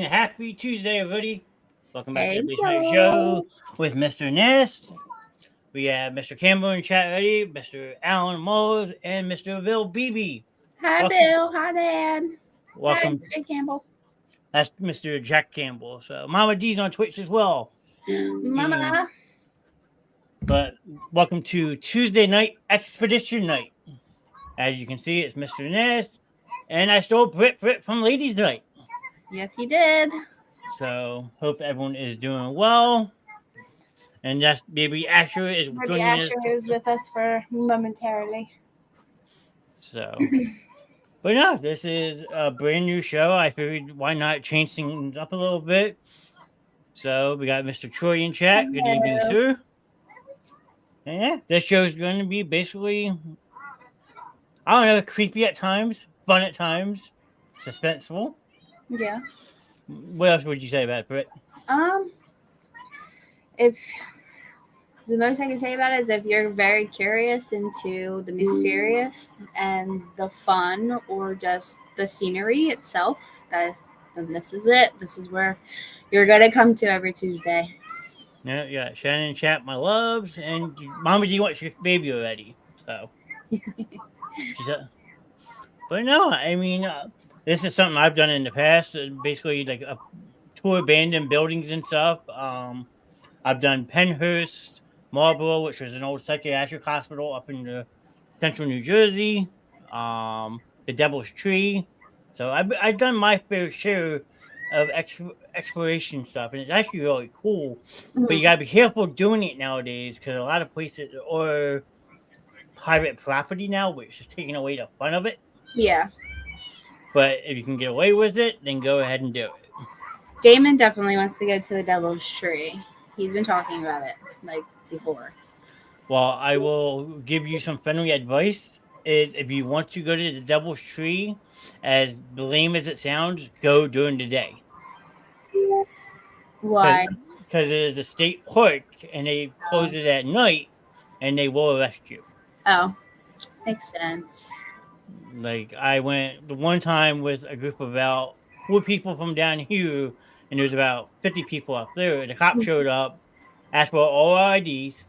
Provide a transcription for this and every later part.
Happy Tuesday, everybody. Welcome back to the Hello. show with Mr. Knast. We have Mr. Campbell in chat ready, Mr. Alan Moles, and Mr. Bill Beebe. Hi, Welcome. Bill. Hi, Dad. Welcome. Hi, Jay Campbell. That's Mr. Jack Campbell. So Mama D's on Twitch as well. Mama. But welcome to Tuesday night expedition night. As you can see, it's Mr. Knast, and I stole Brit from Ladies Night. Yes, he did. So hope everyone is doing well. And that's Baby Asher is Baby Asher is with us for momentarily. So, but no, this is a brand new show. I figured why not change things up a little bit. So we got Mr. Troy in chat. Good evening, sir. And yeah, this show is going to be basically, I don't know, creepy at times, fun at times, suspenseful. Yeah. What else would you say about it, Britt? If the most I can say about it is if you're very curious into the mysterious and the fun or just the scenery itself, then this is it. This is where you're gonna come to every Tuesday. Yeah, Shannon in chat, my loves, and Mama G wants your baby already. So, but no, I mean. This is something I've done in the past. Basically, like a tour abandoned buildings and stuff. I've done Penhurst, Marlboro, which was an old psychiatric hospital up in central New Jersey. The Devil's Tree. So I've done my fair share of exploration stuff, and it's actually really cool. Mm-hmm. But you gotta be careful doing it nowadays because a lot of places are private property now, which is taking away the fun of it. Yeah. But if you can get away with it, then go ahead and do it. Damon definitely wants to go to the Devil's Tree. He's been talking about it like before. Well, I will give you some friendly advice. Is if you want to go to the Devil's Tree, as lame as it sounds, go during the day. Why? Because it is a state park, and they close it at night, and they will arrest you. Oh, makes sense. Like, I went the one time with a group of about 4 people from down here, and there was about 50 people up there. And the cops showed up, asked for all our IDs,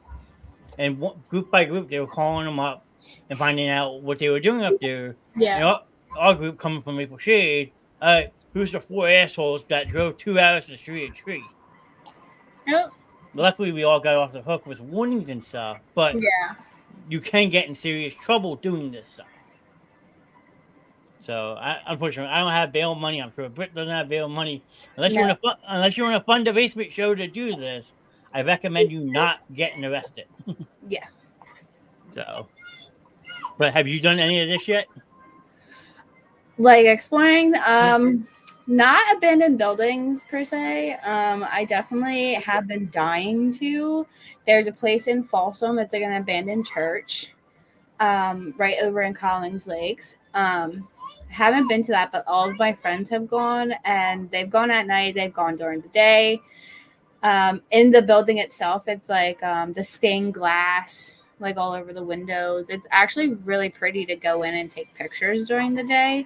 and group by group, they were calling them up and finding out what they were doing up there. Yeah. And our group coming from Maple Shade, who's the 4 assholes that drove 2 hours to the street a tree? Yep. Luckily, we all got off the hook with warnings and stuff, but you can get in serious trouble doing this stuff. So, unfortunately, I don't have bail money. I'm sure Britt doesn't have bail money. Unless you're in a fund the basement show to do this, I recommend you not getting arrested. Yeah. So, but have you done any of this yet? Like exploring, not abandoned buildings per se. I definitely have been dying to. There's a place in Folsom. It's like an abandoned church, right over in Collins Lakes. Haven't been to that, but all of my friends have gone, and they've gone at night. They've gone during the day. In the building itself, it's like the stained glass, like all over the windows. It's actually really pretty to go in and take pictures during the day.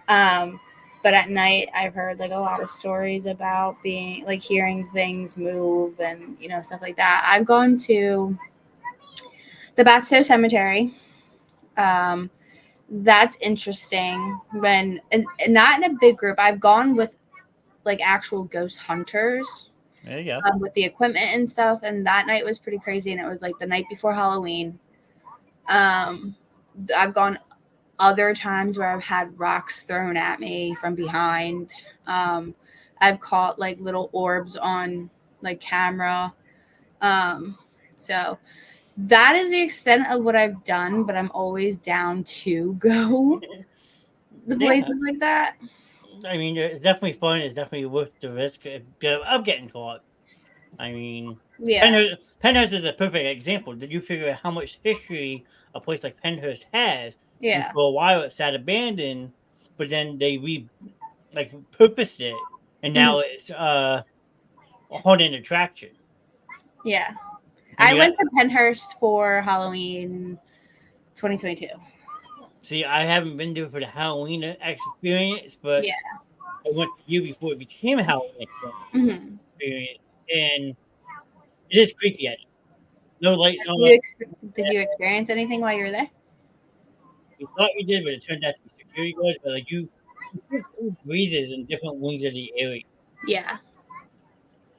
But at night, I've heard like a lot of stories about being like hearing things move and stuff like that. I've gone to the Batsto Cemetery. That's interesting when and not in a big group. I've gone with like actual ghost hunters. There you go. With the equipment and stuff, and that night was pretty crazy, and it was like the night before Halloween. I've gone other times where I've had rocks thrown at me from behind. I've caught like little orbs on like camera. So that is the extent of what I've done, but I'm always down to go the places like that. I mean, it's definitely fun. It's definitely worth the risk of getting caught. I mean, Yeah. Penhurst is a perfect example. Did you figure out how much history a place like Penhurst has? And Yeah. for a while it sat abandoned, but then they purposed it, and now it's a haunted attraction. Yeah. And I went to Penhurst for Halloween 2022. See, I haven't been there for the Halloween experience, but Yeah. I went to you before it became a Halloween experience, and it is creepy. No lights on. Did you experience anything while you were there? We thought we did, but it turned out to be security guards. But like you feel breezes in different wings of the area. Yeah.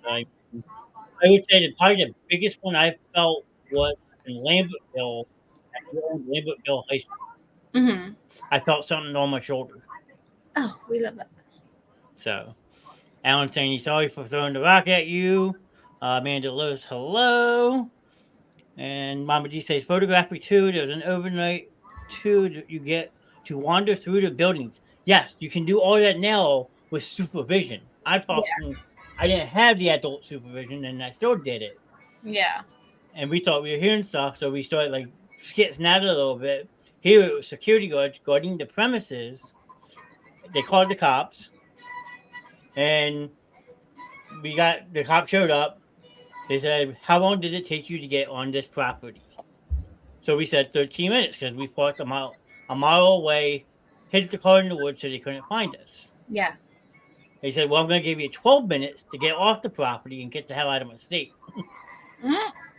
Like I would say that probably the biggest one I felt was in Lambertville, at the old Lambertville High School. I felt something on my shoulder. Oh, we love that. So, Alan saying he's sorry for throwing the rock at you. Amanda Lewis, hello. And Mama D says photography too. There's an overnight too that you get to wander through the buildings. Yes, you can do all that now with supervision. I didn't have the adult supervision, and I still did it. Yeah. And we thought we were hearing stuff, so we started like skitting out a little bit. Here it was security guards guarding the premises. They called the cops, and the cops showed up. They said, "How long did it take you to get on this property?" So we said 13 minutes because we parked a mile away, hid the car in the woods so they couldn't find us. Yeah. They said, "Well, I'm going to give you 12 minutes to get off the property and get the hell out of my state."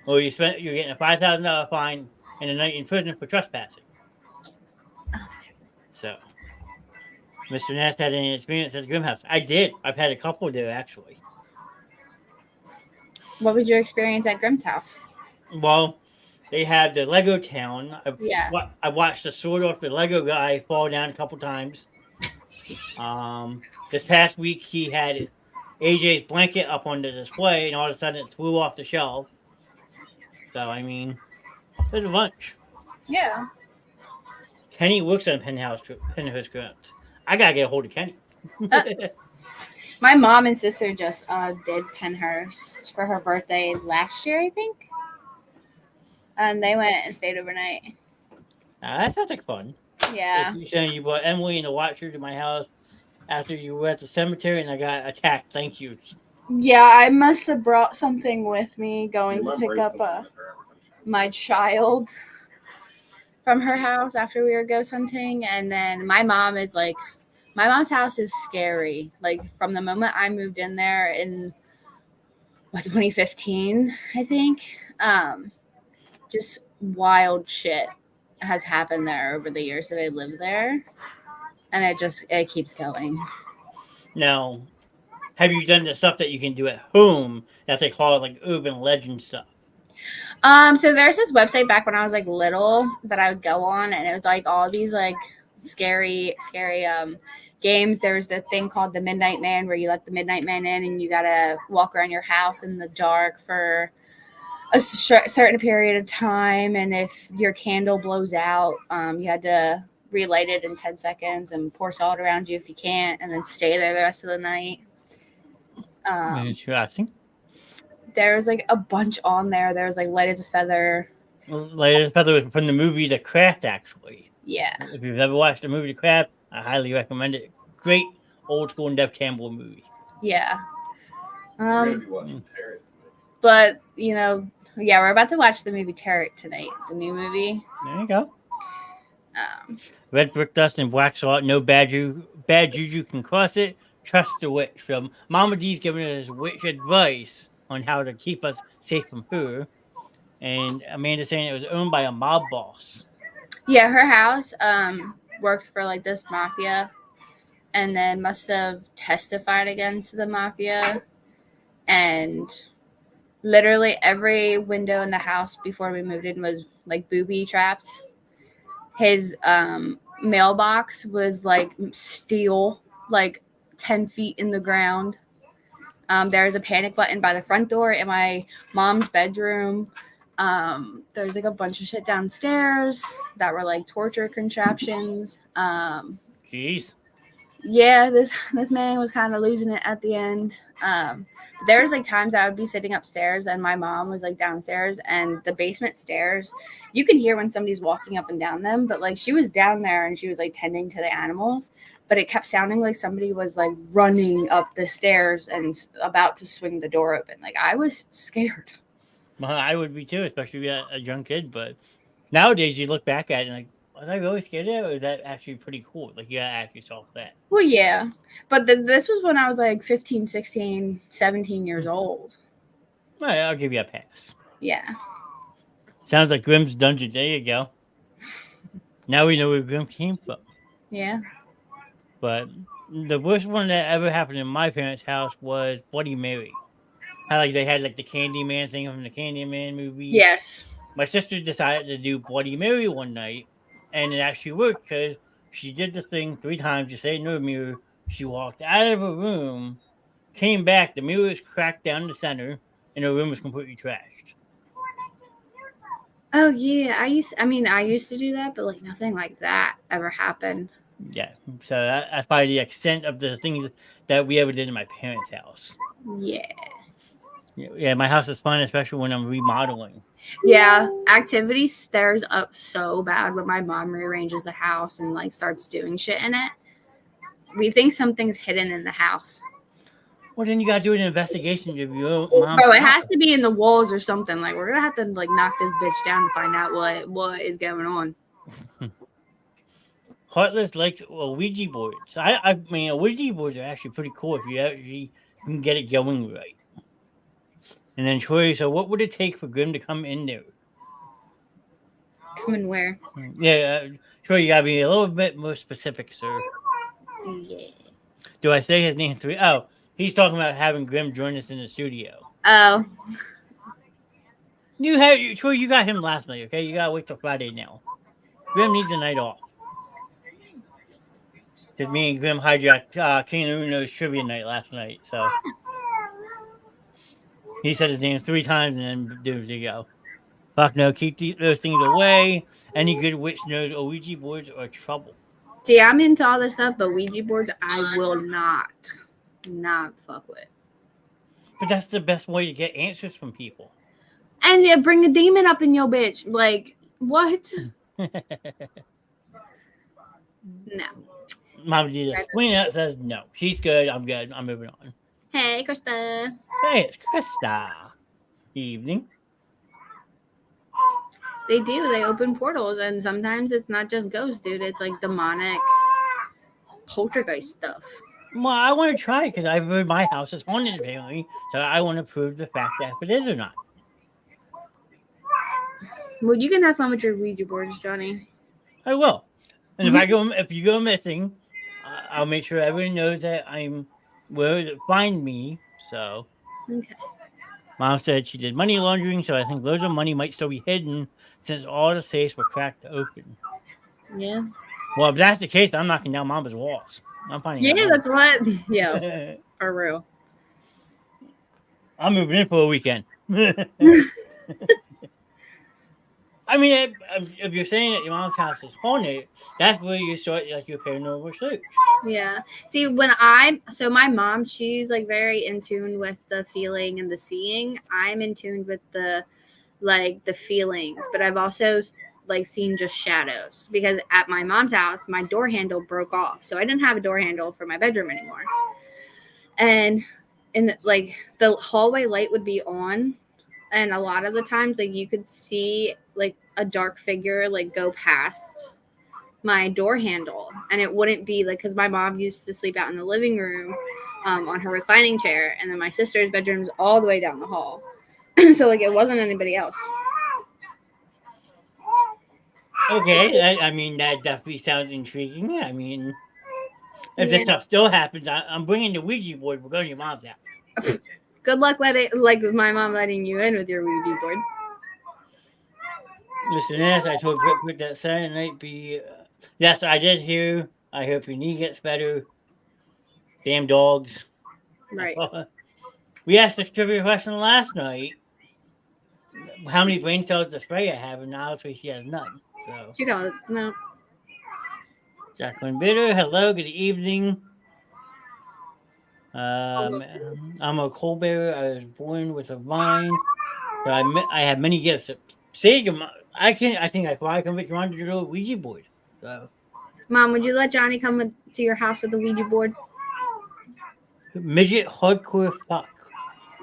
Or you're getting a $5,000 fine and a night in prison for trespassing. So, Mr. Knast had any experience at the Grimm House? I did. I've had a couple there actually. What was your experience at Grimm's house? Well, they had the Lego town. Yeah. I watched the sword off the Lego guy fall down a couple times. This past week he had AJ's blanket up on the display, and all of a sudden it flew off the shelf. So I mean, there's a bunch. Yeah. Kenny works on Penhurst Grounds. I gotta get a hold of Kenny. My mom and sister just did Penhurst for her birthday last year, I think. And they went and stayed overnight. That sounds like fun. Yeah. You saying you brought Emily and the watcher to my house after you were at the cemetery and I got attacked. Thank you. Yeah, I must have brought something with me going to pick up my child from her house after we were ghost hunting. And then my mom's house is scary. Like from the moment I moved in there in 2015, I think, just wild shit has happened there over the years that I lived there. And it keeps going. Now, have you done the stuff that you can do at home that they call it like urban legend stuff? So there's this website back when I was like little that I would go on, and it was like all these like scary games. There was the thing called the Midnight Man where you let the Midnight Man in and you gotta walk around your house in the dark for a certain period of time, and if your candle blows out, you had to relight it in 10 seconds and pour salt around you if you can't, and then stay there the rest of the night. Interesting. There was like a bunch on there. There was like light as a feather. Light as a feather from the movie The Craft, actually. Yeah. If you've ever watched the movie The Craft, I highly recommend it. Great old school Dev Campbell movie. Yeah. We're gonna be watching Parrot. But yeah, we're about to watch the movie Parrot tonight. The new movie. There you go. Um, Red brick dust and black salt. No bad juju can cross it. Trust the witch. So Mama D's giving us witch advice on how to keep us safe from her. And Amanda's saying it was owned by a mob boss. Yeah, her house worked for like this mafia, and then must have testified against the mafia, and literally every window in the house before we moved in was like booby trapped. His mailbox was like steel, like 10 feet in the ground. There's a panic button by the front door in my mom's bedroom. There's like a bunch of shit downstairs that were like torture contraptions. Jeez. Yeah, this man was kind of losing it at the end. But there was like times I would be sitting upstairs and my mom was like downstairs, and the basement stairs, you can hear when somebody's walking up and down them, but like she was down there and she was like tending to the animals, but it kept sounding like somebody was like running up the stairs and about to swing the door open. Like I was scared. Well, I would be too, especially if you're a young kid. But nowadays, you look back at it and like, was I really scared of it? Or was that actually pretty cool? Like, you actually saw that. Well, yeah. But this was when I was like 15, 16, 17 years old. All right, I'll give you a pass. Yeah. Sounds like Grimm's Dungeon. There you go. Now we know where Grimm came from. Yeah. But the worst one that ever happened in my parents' house was Bloody Mary. How like they had like the Candyman thing from the Candyman movie. Yes. My sister decided to do Bloody Mary one night, and it actually worked because she did the thing 3 times. You say no mirror. She walked out of a room, came back. The mirror was cracked down the center, and the room was completely trashed. Oh yeah, I used to do that, but like nothing like that ever happened. Yeah, so that's probably the extent of the things that we ever did in my parents' house. Yeah. Yeah, my house is fun, especially when I'm remodeling. Yeah, activity stares up so bad when my mom rearranges the house and like starts doing shit in it. We think something's hidden in the house. Well, then you gotta do an investigation of your own mom's Bro, it house. has to be in the walls or something. Like we're gonna have to like knock this bitch down to find out what is going on. Heartless likes Ouija boards. I mean, Ouija boards are actually pretty cool if you actually can get it going right. And then Troy, so what would it take for Grimm to come in there? Come and where? Yeah, Troy, you gotta be a little bit more specific, sir. Yeah. Do I say his name 3? Oh, he's talking about having Grimm join us in the studio. Oh. Troy, you got him last night, okay? You gotta wait till Friday now. Grimm needs a night off. Because me and Grimm hijacked King Uno's trivia night last night, so. He said his name 3 times and then there you go. Fuck no, keep those things away. Any good witch knows Ouija boards are trouble. See, I'm into all this stuff, but Ouija boards I will not fuck with. But that's the best way to get answers from people. And you bring a demon up in your bitch. Like, what? No. Mama G just Queen out says no. She's good. I'm good. I'm moving on. Hey, Krista. Hey, it's Krista. Evening. They do. They open portals, and sometimes it's not just ghosts, dude. It's like demonic poltergeist stuff. Well, I want to try it because I've heard my house is haunted apparently, so I want to prove the fact that if it is or not. Well, you can have fun with your Ouija boards, Johnny. I will. And if you go missing, I'll make sure everyone knows that I'm where to find me. So, Okay. Mom said she did money laundering, so I think loads of money might still be hidden since all the safes were cracked open. Yeah. Well, if that's the case, I'm knocking down Mama's walls. I'm finding. Yeah, out. that's what. Yeah, for real. I'm moving in for a weekend. I mean, if you're saying that your mom's house is haunted, that's where you start like your paranormal search. Yeah. See, so my mom, she's like very in tune with the feeling and the seeing. I'm in tune with the feelings, but I've also like seen just shadows because at my mom's house, my door handle broke off. So I didn't have a door handle for my bedroom anymore. And the hallway light would be on, and a lot of the times like you could see like a dark figure like go past my door handle, and it wouldn't be like, because my mom used to sleep out in the living room on her reclining chair, and then my sister's bedroom's all the way down the hall. So like it wasn't anybody else. Okay, I mean that definitely sounds intriguing. I mean, if this stuff still happens, I'm bringing the Ouija board. We're going to your mom's house. Good luck with my mom letting you in with your Ouija board. Listen, as I told Britt that Saturday night be. Yes, I did hear. I hope your knee gets better. Damn dogs. Right. We asked the trivia question last night. How many brain cells does Freya have? And now she has none. So She don't. No. Jacqueline Bitter, hello, good evening. I'm a coal bearer. I was born with a vine, but I have many gifts. Sage, I think I probably can make you on to do a Ouija board. So, Mom, would you let Johnny come to your house with a Ouija board? midget hardcore fuck.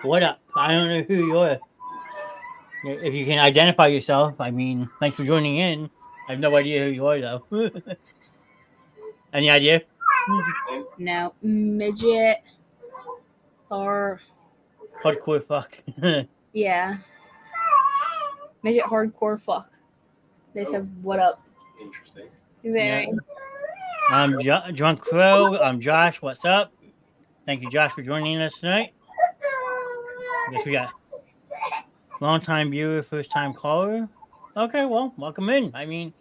What up? I don't know who you are. If you can identify yourself, I mean, thanks for joining in. I have no idea who you are though. Any idea? No. Midget or Hardcore fuck. yeah. Midget hardcore fuck. They said, what up? Interesting. Very. Yeah. I'm Drunk Crow. I'm Josh. What's up? Thank you, Josh, for joining us tonight. I guess we got long time viewer, first time caller. Okay, well, welcome in. I mean,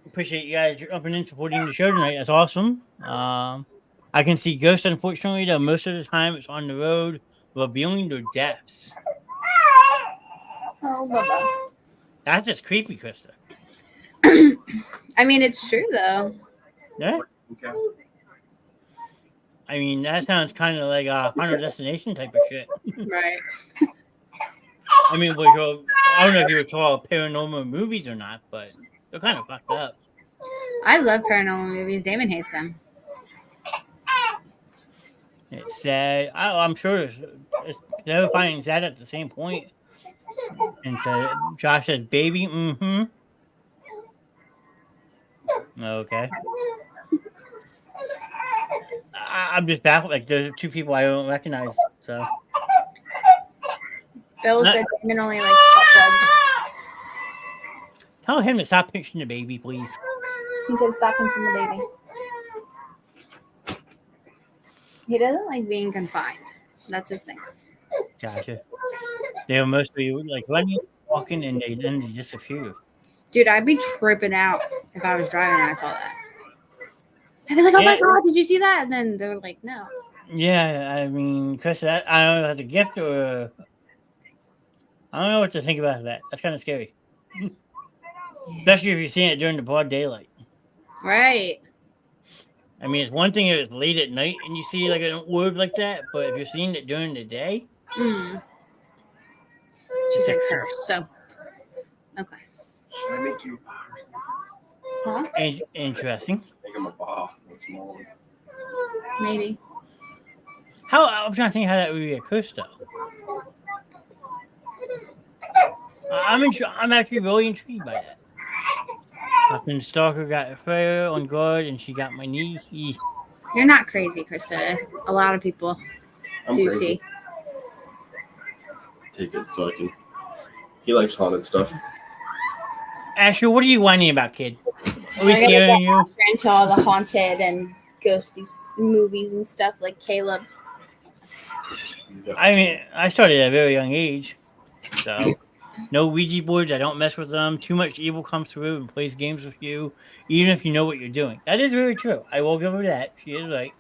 appreciate you guys jumping in, supporting the show tonight. That's awesome. I can see ghosts, unfortunately, though most of the time it's on the road, revealing their depths. Oh, Bubba. That's just creepy, Krista. I mean, it's true though. Yeah. Okay. I mean, that sounds kind of like a Final Destination type of shit. Right. I mean, I don't know if you would call paranormal movies or not, but they're kind of fucked up. I love paranormal movies. Damon hates them. It's sad. I'm sure it's terrifying and sad at the same point. And so Josh says, "Baby, mm-hmm." Okay. I'm just baffled. Like, there's two people I don't recognize. So Bill said Damon only likes hot dogs. tell him to stop pinching the baby, please. He said stop pinching the baby. He doesn't like being confined. That's his thing. Gotcha. They were mostly like running, walking, and then they disappear. Dude, I'd be tripping out if I was driving and I saw that. I'd be like, oh my God, did you see that? And then they're like, no. Yeah, I mean, Chris, I don't know if that's a gift or I don't know what to think about that. That's kind of scary. Especially if you're seeing it during the broad daylight. Right. I mean, it's one thing if it's late at night and you see like an orb like that, but if you're seeing it during the day, She's a curse, so okay. Should I make you a bar or something? Huh? Interesting. Make him a bar. What's more? Maybe. I'm trying to think how that would be a curse though. I'm actually really intrigued by that. Fucking stalker got Freya on guard and she got my knee. You're not crazy, Krista. A lot of people I'm do crazy. see. Take it so I can. He likes haunted stuff. Asher, what are you whining about, kid? Are we We're gonna scaring get you? Asher into all the haunted and ghosty movies and stuff like Caleb. I mean, I started at a very young age. So, no Ouija boards. I don't mess with them. Too much evil comes through and plays games with you, even if you know what you're doing. That is very true. I will give her that. She is right.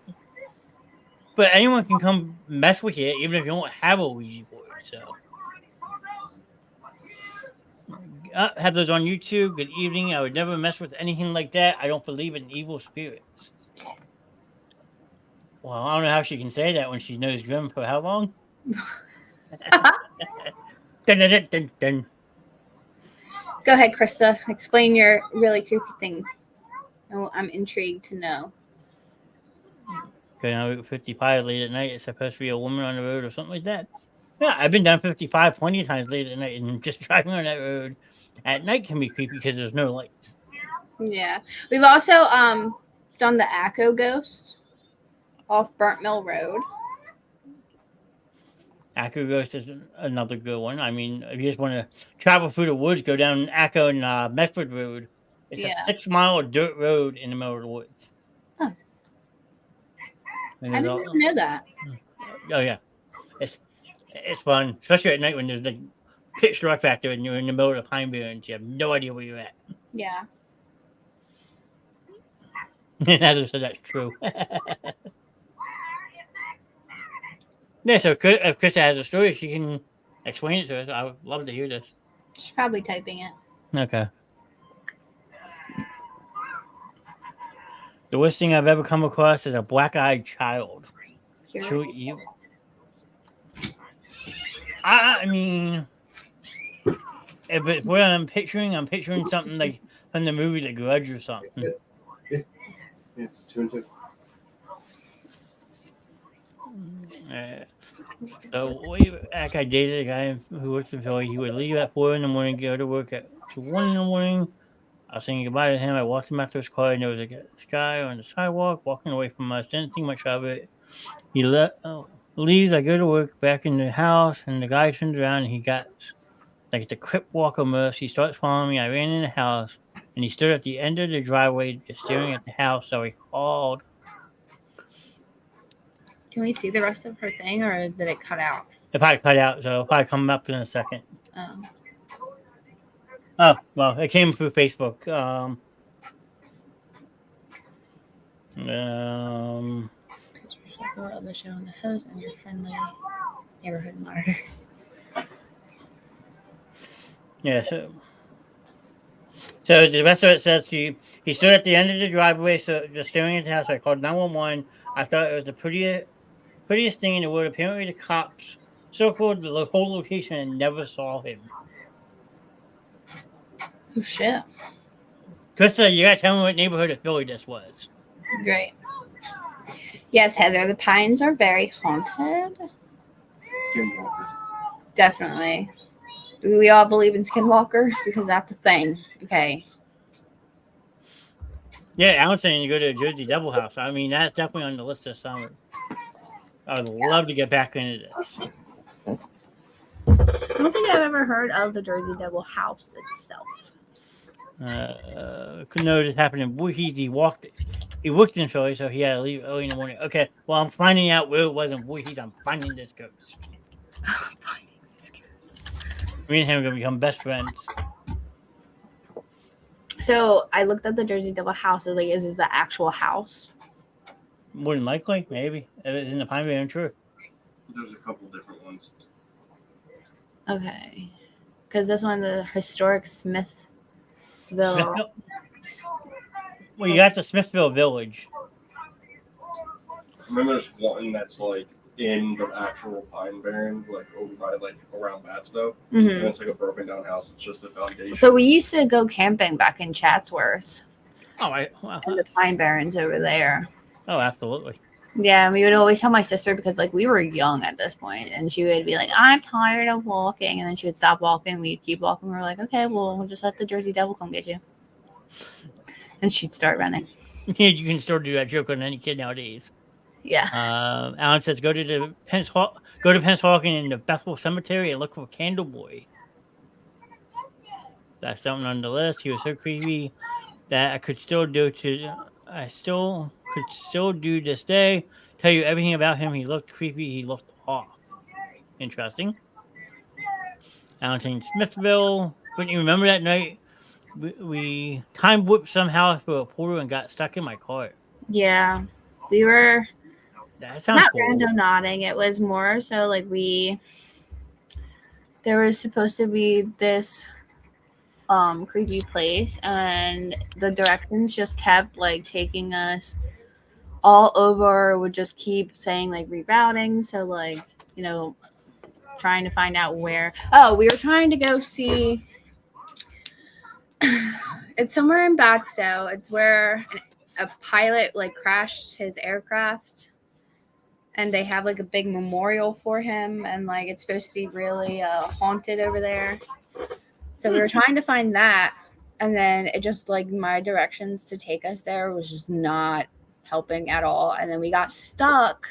But anyone can come mess with you, even if you don't have a Ouija board. So, have those on YouTube. Good evening. I would never mess with anything like that. I don't believe in evil spirits. Well, I don't know how she can say that when she knows Grim for how long. Dun, dun, dun, dun, dun. Go ahead, Krista. Explain your really creepy thing. Oh, I'm intrigued to know. Going on Route 55 late at night. It's supposed to be a woman on the road or something like that. Yeah, I've been down 55 plenty of times late at night, and just driving on that road at night can be creepy because there's no lights. Yeah. We've also done the Acco Ghost off Burnt Mill Road. Acco Ghost is another good one. I mean, if you just want to travel through the woods, go down Acco and Medford Road. It's Yeah. a 6-mile dirt road in the middle of the woods. Huh. And I there's didn't even know that. Oh yeah, it's fun, especially at night when there's like pitch dark factor and you're in the middle of the pine barrens. You have no idea where you're at. Yeah. And as I said, that's true. Yeah, so if Krista has a story, she can explain it to us. I would love to hear this. She's probably typing it. Okay. The worst thing I've ever come across is a black-eyed child. Truly evil. I mean, if it's what I'm picturing something like from the movie The Grudge or something. It's 2 and 2. So way back, I dated a guy who worked in Philly. He would leave at 4 in the morning, go to work at 1 in the morning. I was saying goodbye to him. I walked him out to his car, and there was this guy on the sidewalk walking away from us. Didn't think much of it. He leaves. I go to work back in the house, and the guy turns around, and he got like the Crip Walker mess. He starts following me. I ran in the house, and he stood at the end of the driveway just staring at the house. So he called. Can we see the rest of her thing, or did it cut out? It probably cut out, so it'll probably come up in a second. Oh. Oh, well, it came through Facebook. The show on the host and your friendly neighborhood monitor. Yeah, so the rest of it says he stood at the end of the driveway, so just staring at the house. I called 911. I thought it was the prettiest thing in the world. Apparently, the cops circled the whole location and never saw him. Oh shit! Krista, you gotta tell me what neighborhood of Philly this was. Great. Yes, Heather. The Pines are very haunted. Skinwalkers. Definitely. Do we all believe in skinwalkers? Because that's a thing. Okay. Yeah, Alan's saying you go to the Jersey Devil House. I mean, that's definitely on the list of summer. I would love to get back into this. I don't think I've ever heard of the Jersey Devil House itself. Couldn't know this happened in Voorhees. He worked in Philly, so he had to leave early in the morning. Okay, well, I'm finding out where it was in Voorhees. I'm finding this ghost. Me and him are going to become best friends. So I looked up the Jersey Devil House. Like, is this the actual house? More than likely, maybe. If it's in the Pine Barren, sure. There's a couple different ones. Okay. Because this one, the historic Smithville. Well, you got the Smithville Village. Remember there's one that's like in the actual Pine Barrens, like over by like around Battsville. And it's like a broken down house. It's just a foundation. So we used to go camping back in Chatsworth. Oh, in the Pine Barrens over there. Oh, absolutely. Yeah, and we would always tell my sister because like we were young at this point, and she would be like, "I'm tired of walking," and then she would stop walking. We'd keep walking. We were like, "Okay, well, we'll just let the Jersey Devil come get you," and she'd start running. You can still do that joke on any kid nowadays. Yeah. Alan says, go to Pennsauken in the Bethel Cemetery and look for Candle Boy. That's something on the list. He was so creepy that I could still do this day. Tell you everything about him. He looked creepy. He looked off. Interesting. Alan saying Smithville. Couldn't you remember that night? We time whipped somehow through a portal and got stuck in my car. Yeah. We were that sounds not cool. random nodding. It was more so like there was supposed to be this creepy place, and the directions just kept like taking us all over. Would just keep saying like rerouting, so like, you know, trying to find out where. Oh, we were trying to go see. It's somewhere in Badstow. It's where a pilot like crashed his aircraft, and they have like a big memorial for him, and like it's supposed to be really haunted over there. So we were trying to find that, and then it just like my directions to take us there was just not helping at all. And then we got stuck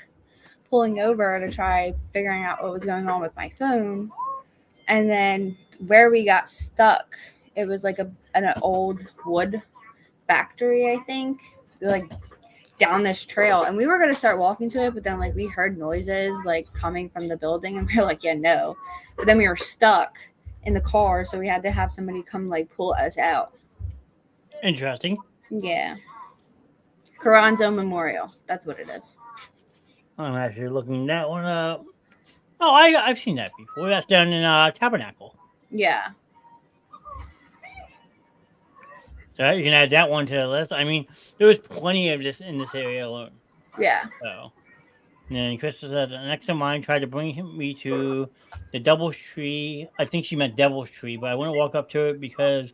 pulling over to try figuring out what was going on with my phone. And then where we got stuck, it was like an old wood factory, I think, like down this trail. And we were going to start walking to it, but then like we heard noises like coming from the building, and we were like, yeah, no. But then we were stuck in the car, so we had to have somebody come like pull us out. Interesting. Yeah. Carranzo Memorial. That's what it is. I'm actually looking that one up. Oh, I've seen that before. That's down in Tabernacle. Yeah. So you can add that one to the list. I mean, there was plenty of this in this area alone. Yeah. So, and then Krista said, an ex of mine tried to bring me to the Devil's Tree. I think she meant Devil's Tree, but I wouldn't walk up to it because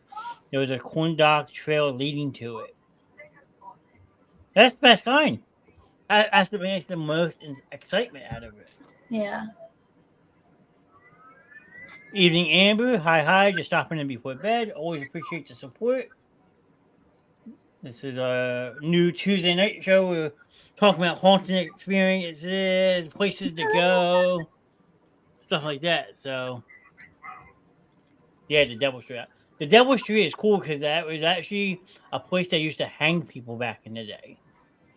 there was a corn dog trail leading to it. That's the best kind. That's the makes the most excitement out of it. Yeah. Evening Amber, hi, just stopping in before bed. Always appreciate the support. This is a new Tuesday night show. We're talking about haunting experiences, places to go, stuff like that. So, yeah, the Devil's Tree. The Devil's Tree is cool because that was actually a place that used to hang people back in the day.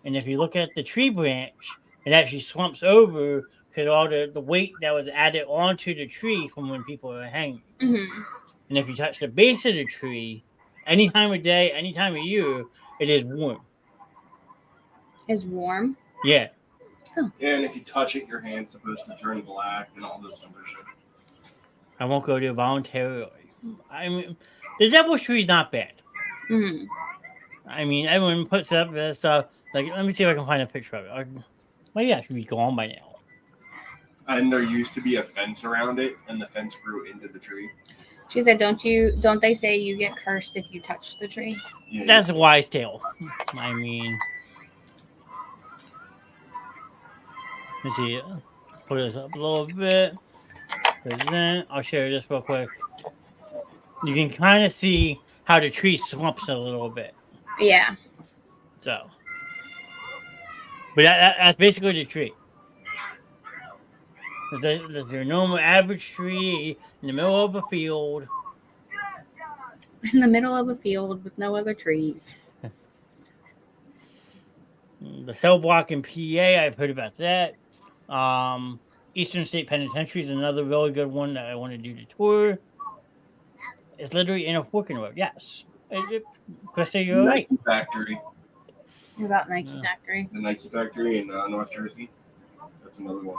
And if you look at the tree branch, it actually slumps over because all the weight that was added onto the tree from when people were hanging. Mm-hmm. And if you touch the base of the tree, any time of day, any time of year, it is warm. Is warm? Yeah. Yeah, and if you touch it, your hand's supposed to turn black and all this other shit. I won't go there voluntarily. I mean, the Devil's Tree is not bad. Mm-hmm. I mean, everyone puts up this stuff. Like, let me see if I can find a picture of it. Well, yeah, it should be gone by now. And there used to be a fence around it, and the fence grew into the tree. She said, don't they say you get cursed if you touch the tree? Yeah, That's a wise tale. I mean, let's see. Put this up a little bit. Present. I'll share this real quick. You can kind of see how the tree slumps a little bit. Yeah. So, but that's basically the tree. There's your normal average tree in the middle of a field. In the middle of a field with no other trees. The cell block in PA, I've heard about that. Eastern State Penitentiary is another really good one that I want to do the tour. It's literally in a forking road. Yes. Krista, you're right. Nike Factory. What about Nike Factory? The Nike Factory in North Jersey. That's another one.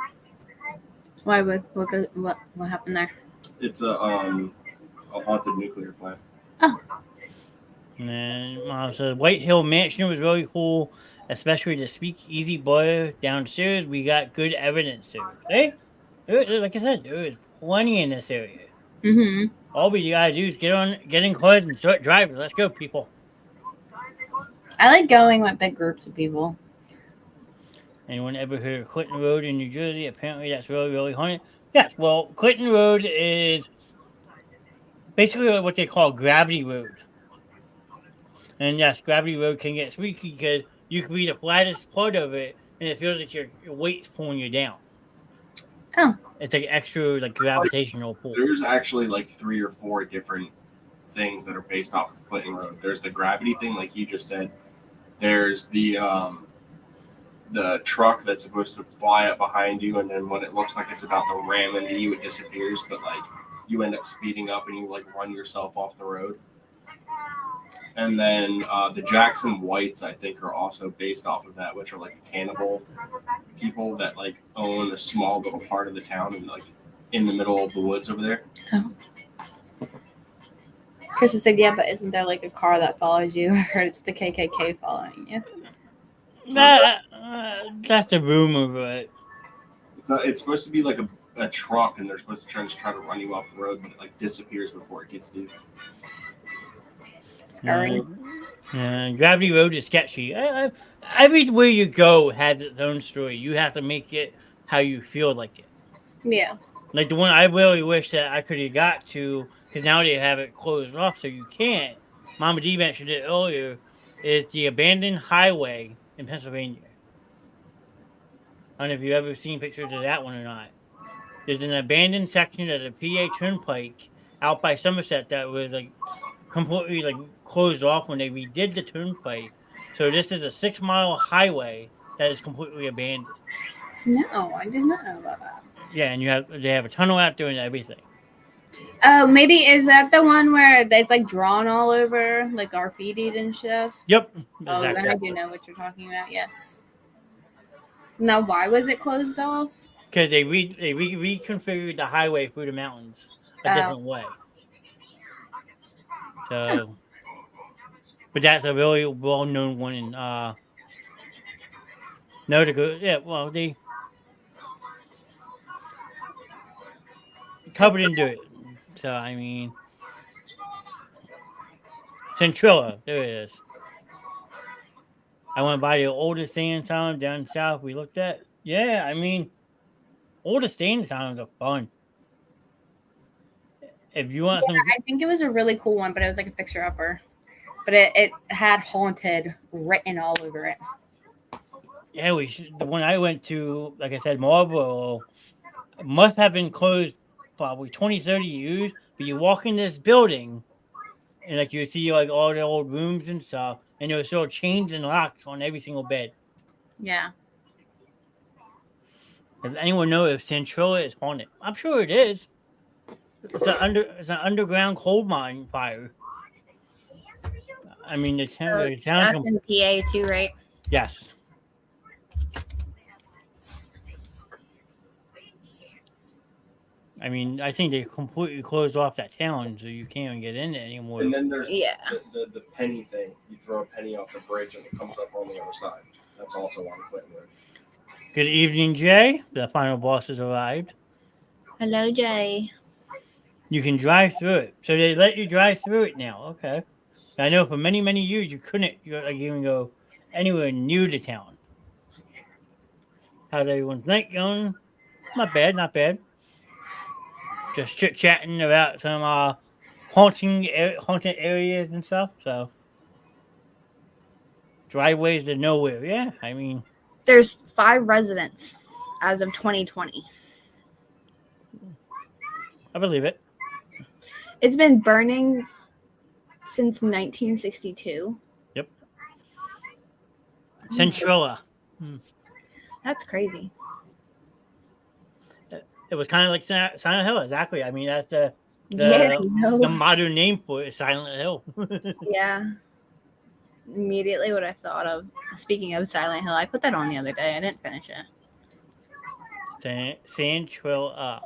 Why? What happened there? It's a haunted nuclear plant. Oh. And then Mom said White Hill Mansion was really cool, especially the speakeasy bar downstairs. We got good evidence there. Like I said, there is plenty in this area. Mm-hmm. All we gotta do is get in cars and start driving. Let's go, people. I like going with big groups of people. Anyone ever heard of Clinton Road in New Jersey? Apparently that's really, really haunted. Yes, well, Clinton Road is basically what they call Gravity Road. And yes, Gravity Road can get spooky because you can be the flattest part of it, and it feels like your weight's pulling you down. Oh. It's like extra like gravitational pull. There's actually like 3 or 4 different things that are based off of Clinton Road. There's the gravity thing, like you just said. There's the truck that's supposed to fly up behind you, and then when it looks like it's about to ram into you, it disappears, but like you end up speeding up and you like run yourself off the road. And then the Jackson Whites, I think, are also based off of that, which are like cannibal people that like own a small little part of the town and like in the middle of the woods over there. Oh. Kristen said, "Yeah, but isn't there like a car that follows you?" I heard it's the KKK following you. That's the rumor, but It's not. It's supposed to be like a truck, and they're supposed to try to run you off the road, but it like disappears before it gets to you. Scary. Gravity Road is sketchy. Everywhere you go has its own story. You have to make it how you feel like it. Yeah. Like the one I really wish that I could have got to, because now they have it closed off, so you can't. Mama D mentioned it earlier. Is the abandoned highway in Pennsylvania. I don't know if you've ever seen pictures of that one or not. There's an abandoned section of the PA Turnpike out by Somerset that was like completely like closed off when they redid the turnpike. So this is a 6 mile highway that is completely abandoned. No, I did not know about that. Yeah, and they have a tunnel out there and everything. Oh, maybe is that the one where it's like drawn all over, like graffitied and stuff? Yep. Oh, then I do know what you're talking about. Yes. Now, why was it closed off? Because they reconfigured the highway through the mountains a different way. So, but that's a really well-known one in North Dakota. Yeah, well, they covered into it. So, I mean, Centrilla, there it is. I went by the oldest stand sound down south we looked at. Yeah, I mean, oldest stand sounds are fun. If you want some, I think it was a really cool one, but it was like a fixer-upper. But it had haunted written all over it. Yeah, the one I went to, like I said, Marlboro, must have been closed probably 20, 30 years. But you walk in this building, and like you see like all the old rooms and stuff, and there were still chains and locks on every single bed. Yeah. Does anyone know if Centrilla is haunted? I'm sure it is. It's an underground coal mine fire. I mean, the town. That's in PA too, right? Yes. I mean, I think they completely closed off that town, so you can't even get in it anymore. And then there's the penny thing. You throw a penny off the bridge, and it comes up on the other side. That's also on Clinton Road. Good evening, Jay. The final boss has arrived. Hello, Jay. You can drive through it. So they let you drive through it now. Okay. I know for many, many years you couldn't even go anywhere near the town. How's everyone's night going? Not bad, not bad. Just chit-chatting about some haunted areas and stuff. So driveways to nowhere. Yeah, I mean, there's 5 residents as of 2020. I believe it. It's been burning since 1962. Yep. Centrilla. That's crazy. It was kind of like Silent Hill, exactly. I mean, that's the modern name for it, Silent Hill. Yeah. Immediately what I thought of. Speaking of Silent Hill, I put that on the other day. I didn't finish it. Centrilla.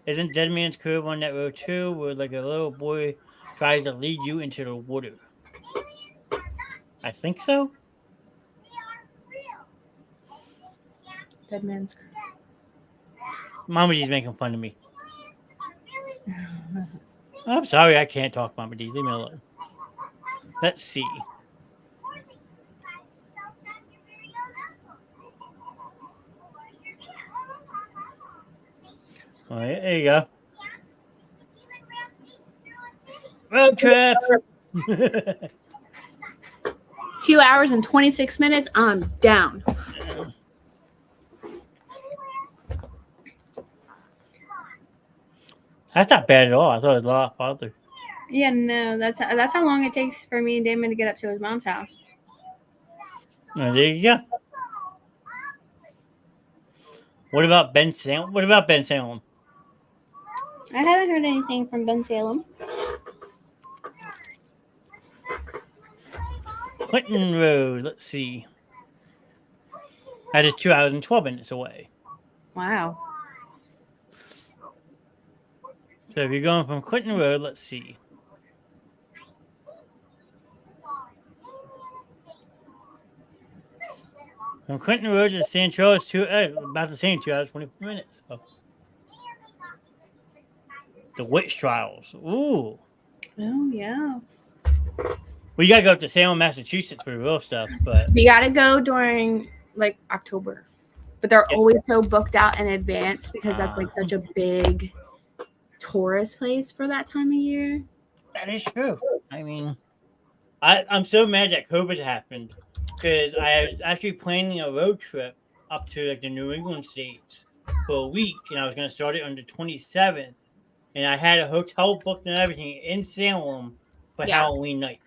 Isn't Dead Man's Curve on that road too, where like a little boy tries to lead you into the water? I think so. Dead Man's Curve. Mama D's making fun of me. I'm sorry, I can't talk, Mama D. Leave me alone. Let's see. All right, there you go. Road trip. 2 hours and 26 minutes. I'm down. That's not bad at all. I thought it was a lot farther. Yeah, no, that's how long it takes for me and Damon to get up to his mom's house. Oh, there you go. What about Ben Salem? I haven't heard anything from Ben Salem. Clinton Road. Let's see. That is 2 hours and 12 minutes away. Wow. So if you're going from Clinton Road, let's see. From Clinton Road to San Charles, about the same 2 hours, 24 minutes. So. The witch trials. Ooh. Oh yeah. Well, you gotta go up to Salem, Massachusetts for the real stuff, but We gotta go during like October, but they're Yep. always so booked out in advance because that's like such a big tourist place for that time of year. that is true. I mean, I'm so mad that COVID happened because I was actually planning a road trip up to like the New England states for a week, and I was gonna start it on the 27th, and I had a hotel booked and everything in Salem for Yeah. Halloween night.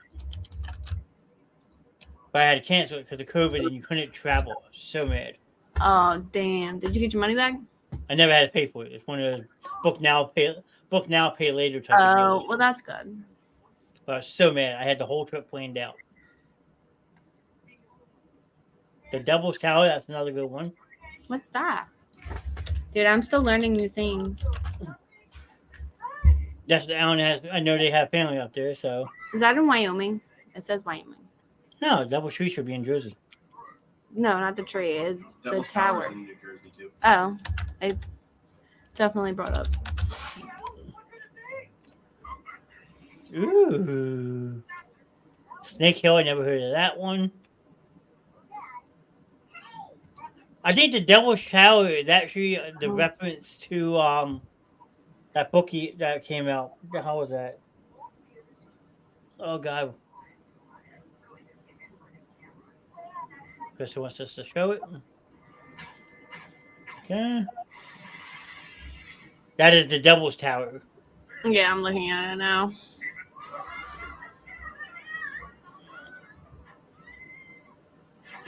But I had to cancel it because of COVID and you couldn't travel. I was so mad. Oh damn! Did you get your money back? I never had to pay for it. It's one of those book now, pay later type of Oh deals. well, that's good. But I was so mad. I had the whole trip planned out. The Devil's Tower, that's another good one. What's that? Dude, I'm still learning new things. That's the I know they have family up there, so Is that in Wyoming? It says Wyoming. no, Devil's Tree should be in Jersey. No, not the tree. It's the Devil's tower. in New Jersey too. Oh, it definitely brought up. Ooh. Snake Hill, I never heard of that one. I think the Devil's Tower is actually the reference to that bookie that came out. What the hell was that? Oh god. Krista wants us to show it. Okay. That is the Devil's Tower. Yeah, I'm looking at it now.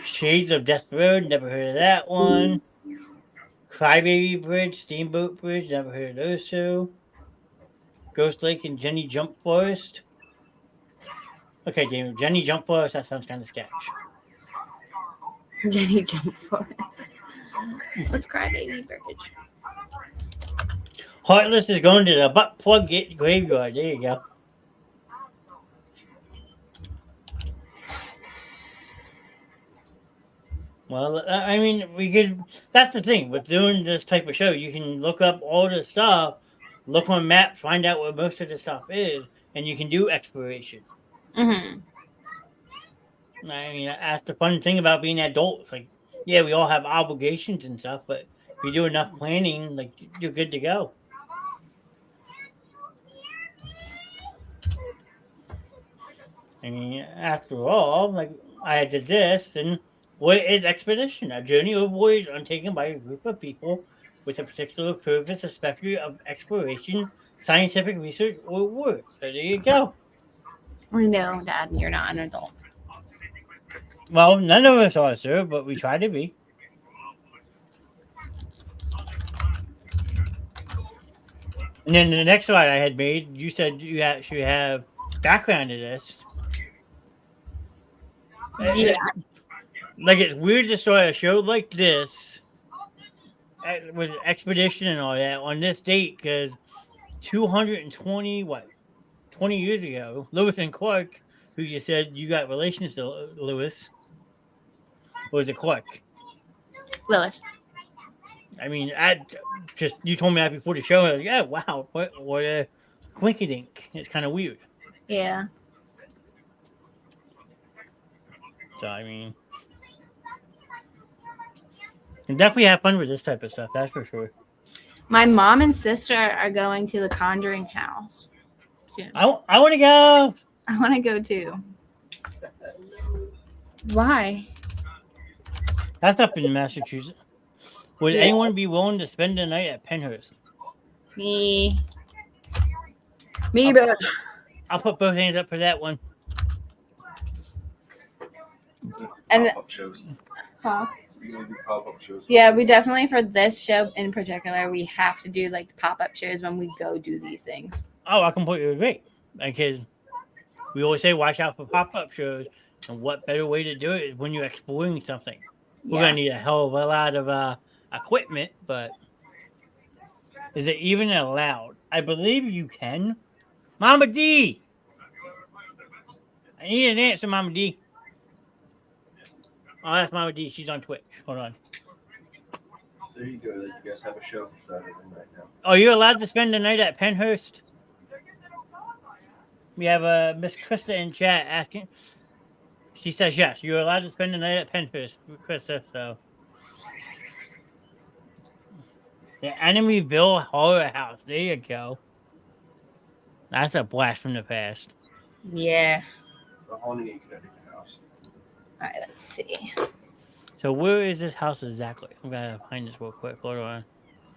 Shades of Death Road, never heard of that one. Crybaby Bridge, Steamboat Bridge, never heard of those two. Ghost Lake and Jenny Jump Forest. Okay, Jamie, Jenny Jump Forest, that sounds kind of sketch. Jenny Jump Forest. Let's Crybaby Bridge. Heartless is going to the Butt Plug Graveyard. There you go. Well, I mean, we could. That's the thing with doing this type of show. You can look up all the stuff, look on maps, find out what most of the stuff is, and you can do exploration. Mm-hmm. I mean, that's the fun thing about being adults. Like, yeah, we all have obligations and stuff, but if you do enough planning, like, you're good to go. I mean, after all, like, I did this, and what is expedition? A journey or voyage undertaken by a group of people with a particular purpose, especially of exploration, scientific research, or work. So there you go. No, Dad, you're not an adult. Well, none of us are, sir, but we try to be. And then the next slide I had made, you said you actually have background to this. Yeah. Like, it's weird to start a show like this with expedition and all that on this date because 220 20 years ago, Lewis and Clark, who you said you got relations to Lewis, or was it Clark? Lewis. I mean, you told me that before the show. I was like, yeah, wow, what a quinkydink. It's kind of weird. Yeah. So I mean, and definitely have fun with this type of stuff. That's for sure. My mom and sister are going to the Conjuring house soon. I want to go. I want to go too. Why? That's up in Massachusetts. Would Yeah. anyone be willing to spend the night at Penhurst? Me, bitch. I'll put both hands up for that one. And Pop-up shows. huh? So you're gonna do pop-up shows. Yeah, we definitely for this show in particular, we have to do like the pop-up shows when we go do these things. Oh, I completely agree. Because we always say watch out for pop-up shows, and what better way to do it is when you're exploring something. We're gonna need a hell of a lot of equipment, but is it even allowed I believe you can. Mama D! I need an answer, Mama D. Oh, that's Mama D. She's on Twitch. Hold on. There you go. You guys have a show for Saturday night now. Are you allowed to spend the night at Penhurst? We have Miss Krista in chat asking. She says yes. You're allowed to spend the night at Penhurst, Krista. So the Enemyville Horror House. There you go. That's a blast from the past. Yeah. The Haunting in Connecticut house. All right, let's see. So where is this house exactly? I'm gonna find this real quick. Hold on.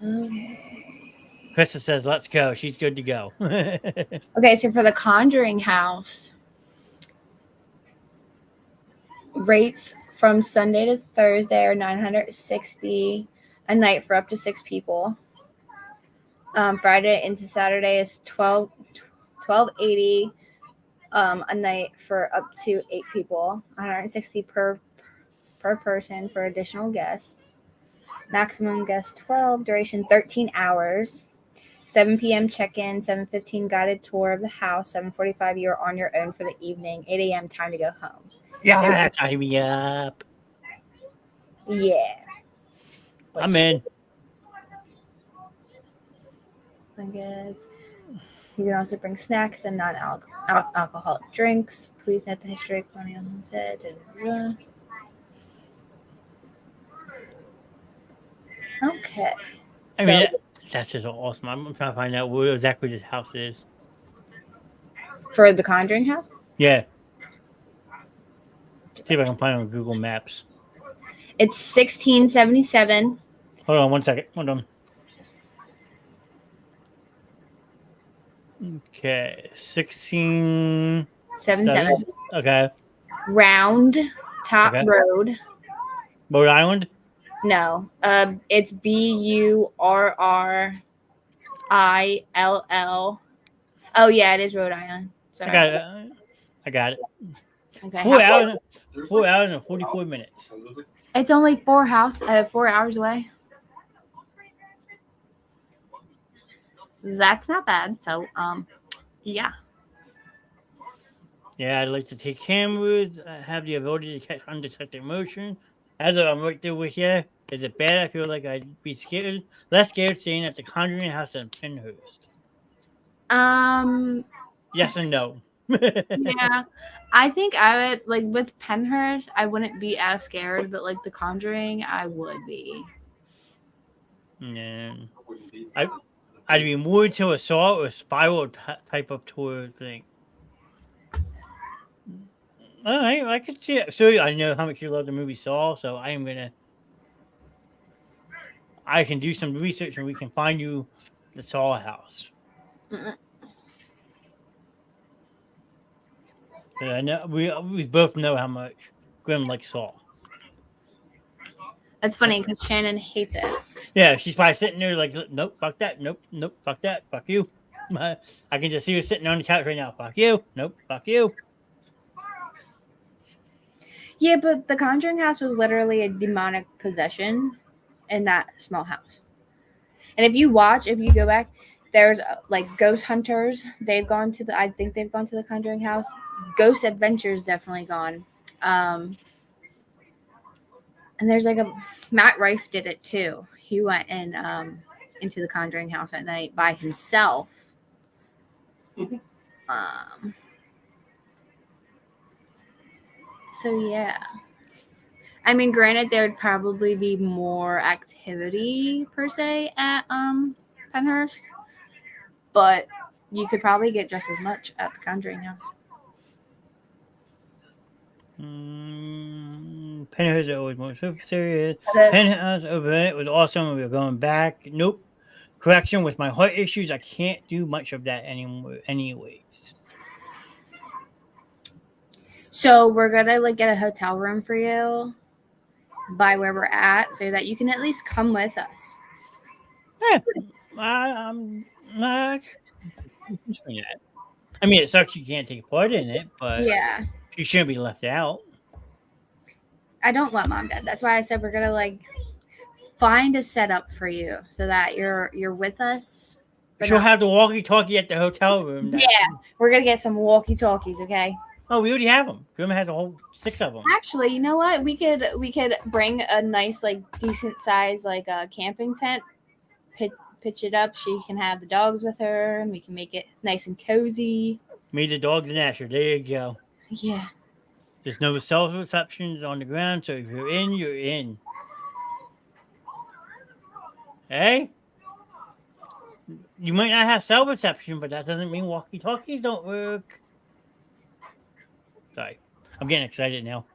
Okay. Krista says, "Let's go." She's good to go. Okay, so for the Conjuring house, rates from Sunday to Thursday are $960 a night for up to 6 people. Friday into Saturday is $1280 a night for up to 8 people. $160 per person for additional guests. Maximum guest 12. Duration 13 hours. 7 p.m. check-in, 7:15 guided tour of the house, 7:45 you're on your own for the evening, 8 a.m. time to go home. Yeah, tie me up. Yeah. I'm in. Blankets. You can also bring snacks and non-alcoholic drinks. Please note the history of Colonial Homestead. Okay. I mean, that's just awesome. I'm trying to find out where exactly this house is. For the Conjuring house? Yeah. See if I can find it on Google Maps. It's 1677. Hold on 1 second. Hold on. Okay. 77. Okay. Round Top Okay. Road. Rhode Island? No. It's Burrill. Oh yeah, it is Rhode Island. Sorry. I got it. Okay. 4 hours and 44 minutes. It's only 4 hours away. That's not bad. So yeah. Yeah, I'd like to take cameras. Have the ability to catch undetected motion. As I'm right there with you. Is it bad? I feel like I'd be scared. Less scared staying at the Conjuring house than Penhurst. Yes and no. Yeah. I think I would, like, with Penhurst, I wouldn't be as scared, but like the Conjuring, I would be. Yeah. I'd be more into a Saw or Spiral type of tour thing. All right, I could see it. So I know how much you love the movie Saw, so I can do some research and we can find you the Saw house. Mm-mm. I know we both know how much Grim likes Saw. That's funny because Shannon hates it. Yeah, she's probably sitting there like, nope, fuck that, nope, fuck that, fuck you. I can just see her sitting on the couch right now. Fuck you, nope, fuck you. Yeah, but the Conjuring house was literally a demonic possession in that small house. And if you go back, there's like ghost hunters. I think they've gone to the Conjuring house. Ghost Adventures definitely gone. And there's like Matt Rife did it too. He went into the Conjuring house at night by himself. So yeah. I mean, granted, there would probably be more activity per se at Penhurst, but you could probably get just as much at the Conjuring house. Penhurst is always more super serious. Penthouse overnight was awesome. We were going back. Nope. Correction, with my heart issues, I can't do much of that anymore. Anyways. So we're gonna like get a hotel room for you by where we're at, so that you can at least come with us. Yeah, I'm not. I mean, it sucks you can't take part in it, but Yeah, you shouldn't be left out. I don't want Mom dead. That's why I said we're gonna like find a setup for you so that you're with us But She'll not- have the walkie-talkie at the hotel room. yeah, we're gonna get some walkie talkies, okay? Oh, we already have them. Grim has a whole 6 of them. Actually, you know what? We could bring a nice, like, decent size, like, a camping tent, pitch it up. She can have the dogs with her, and we can make it nice and cozy. Me, the dogs, and Asher. There you go. Yeah. There's no cell receptions on the ground, so if you're in, you're in. Hey? You might not have cell reception, but that doesn't mean walkie-talkies don't work. Sorry. I'm getting excited now.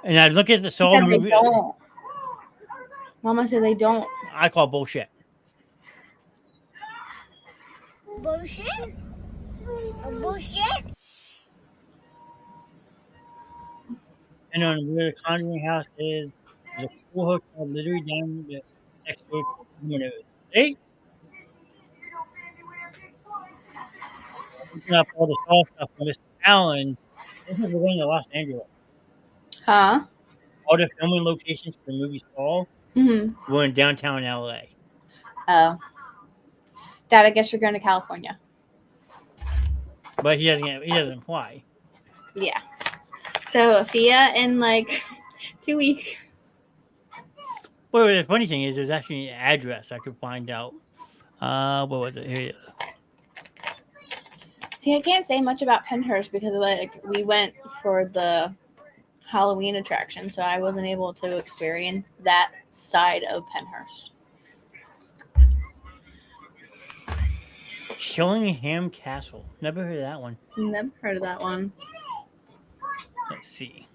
And I look at the Saw They movie. don't. Mama said they don't. I call bullshit. Bullshit? Bullshit? And on where the Conjuring house is, there's a cool hotel literally down the next door to the windows. Hey? Looking up all the Saw stuff from Mr. Allen. This is going to Los Angeles. Huh? All the filming locations for the movie Saw Mm-hmm. were in downtown LA. Oh. Dad, I guess you're going to California. But he doesn't fly. Yeah. So, see ya in, like, 2 weeks. Well, the funny thing is, there's actually an address I could find out. What was it? Here. See, I can't say much about Penhurst because, like, we went for the Halloween attraction, so I wasn't able to experience that side of Penhurst. Chillingham Castle. Never heard of that one. Never heard of that one. Let's see.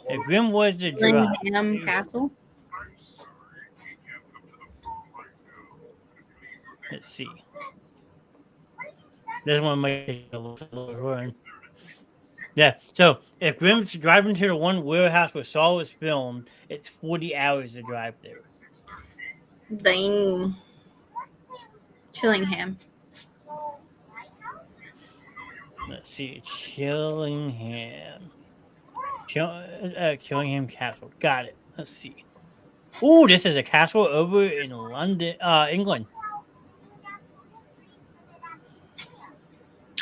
If Grim was the drop. Chillingham Castle? Let's see. This one might take a little run. Yeah, so if Grim's driving to the one warehouse where Saw was filmed, it's 40 hours to drive there. Dang. Chillingham. Let's see. Chillingham. Chillingham Castle. Got it. Let's see. Ooh, this is a castle over in London, England.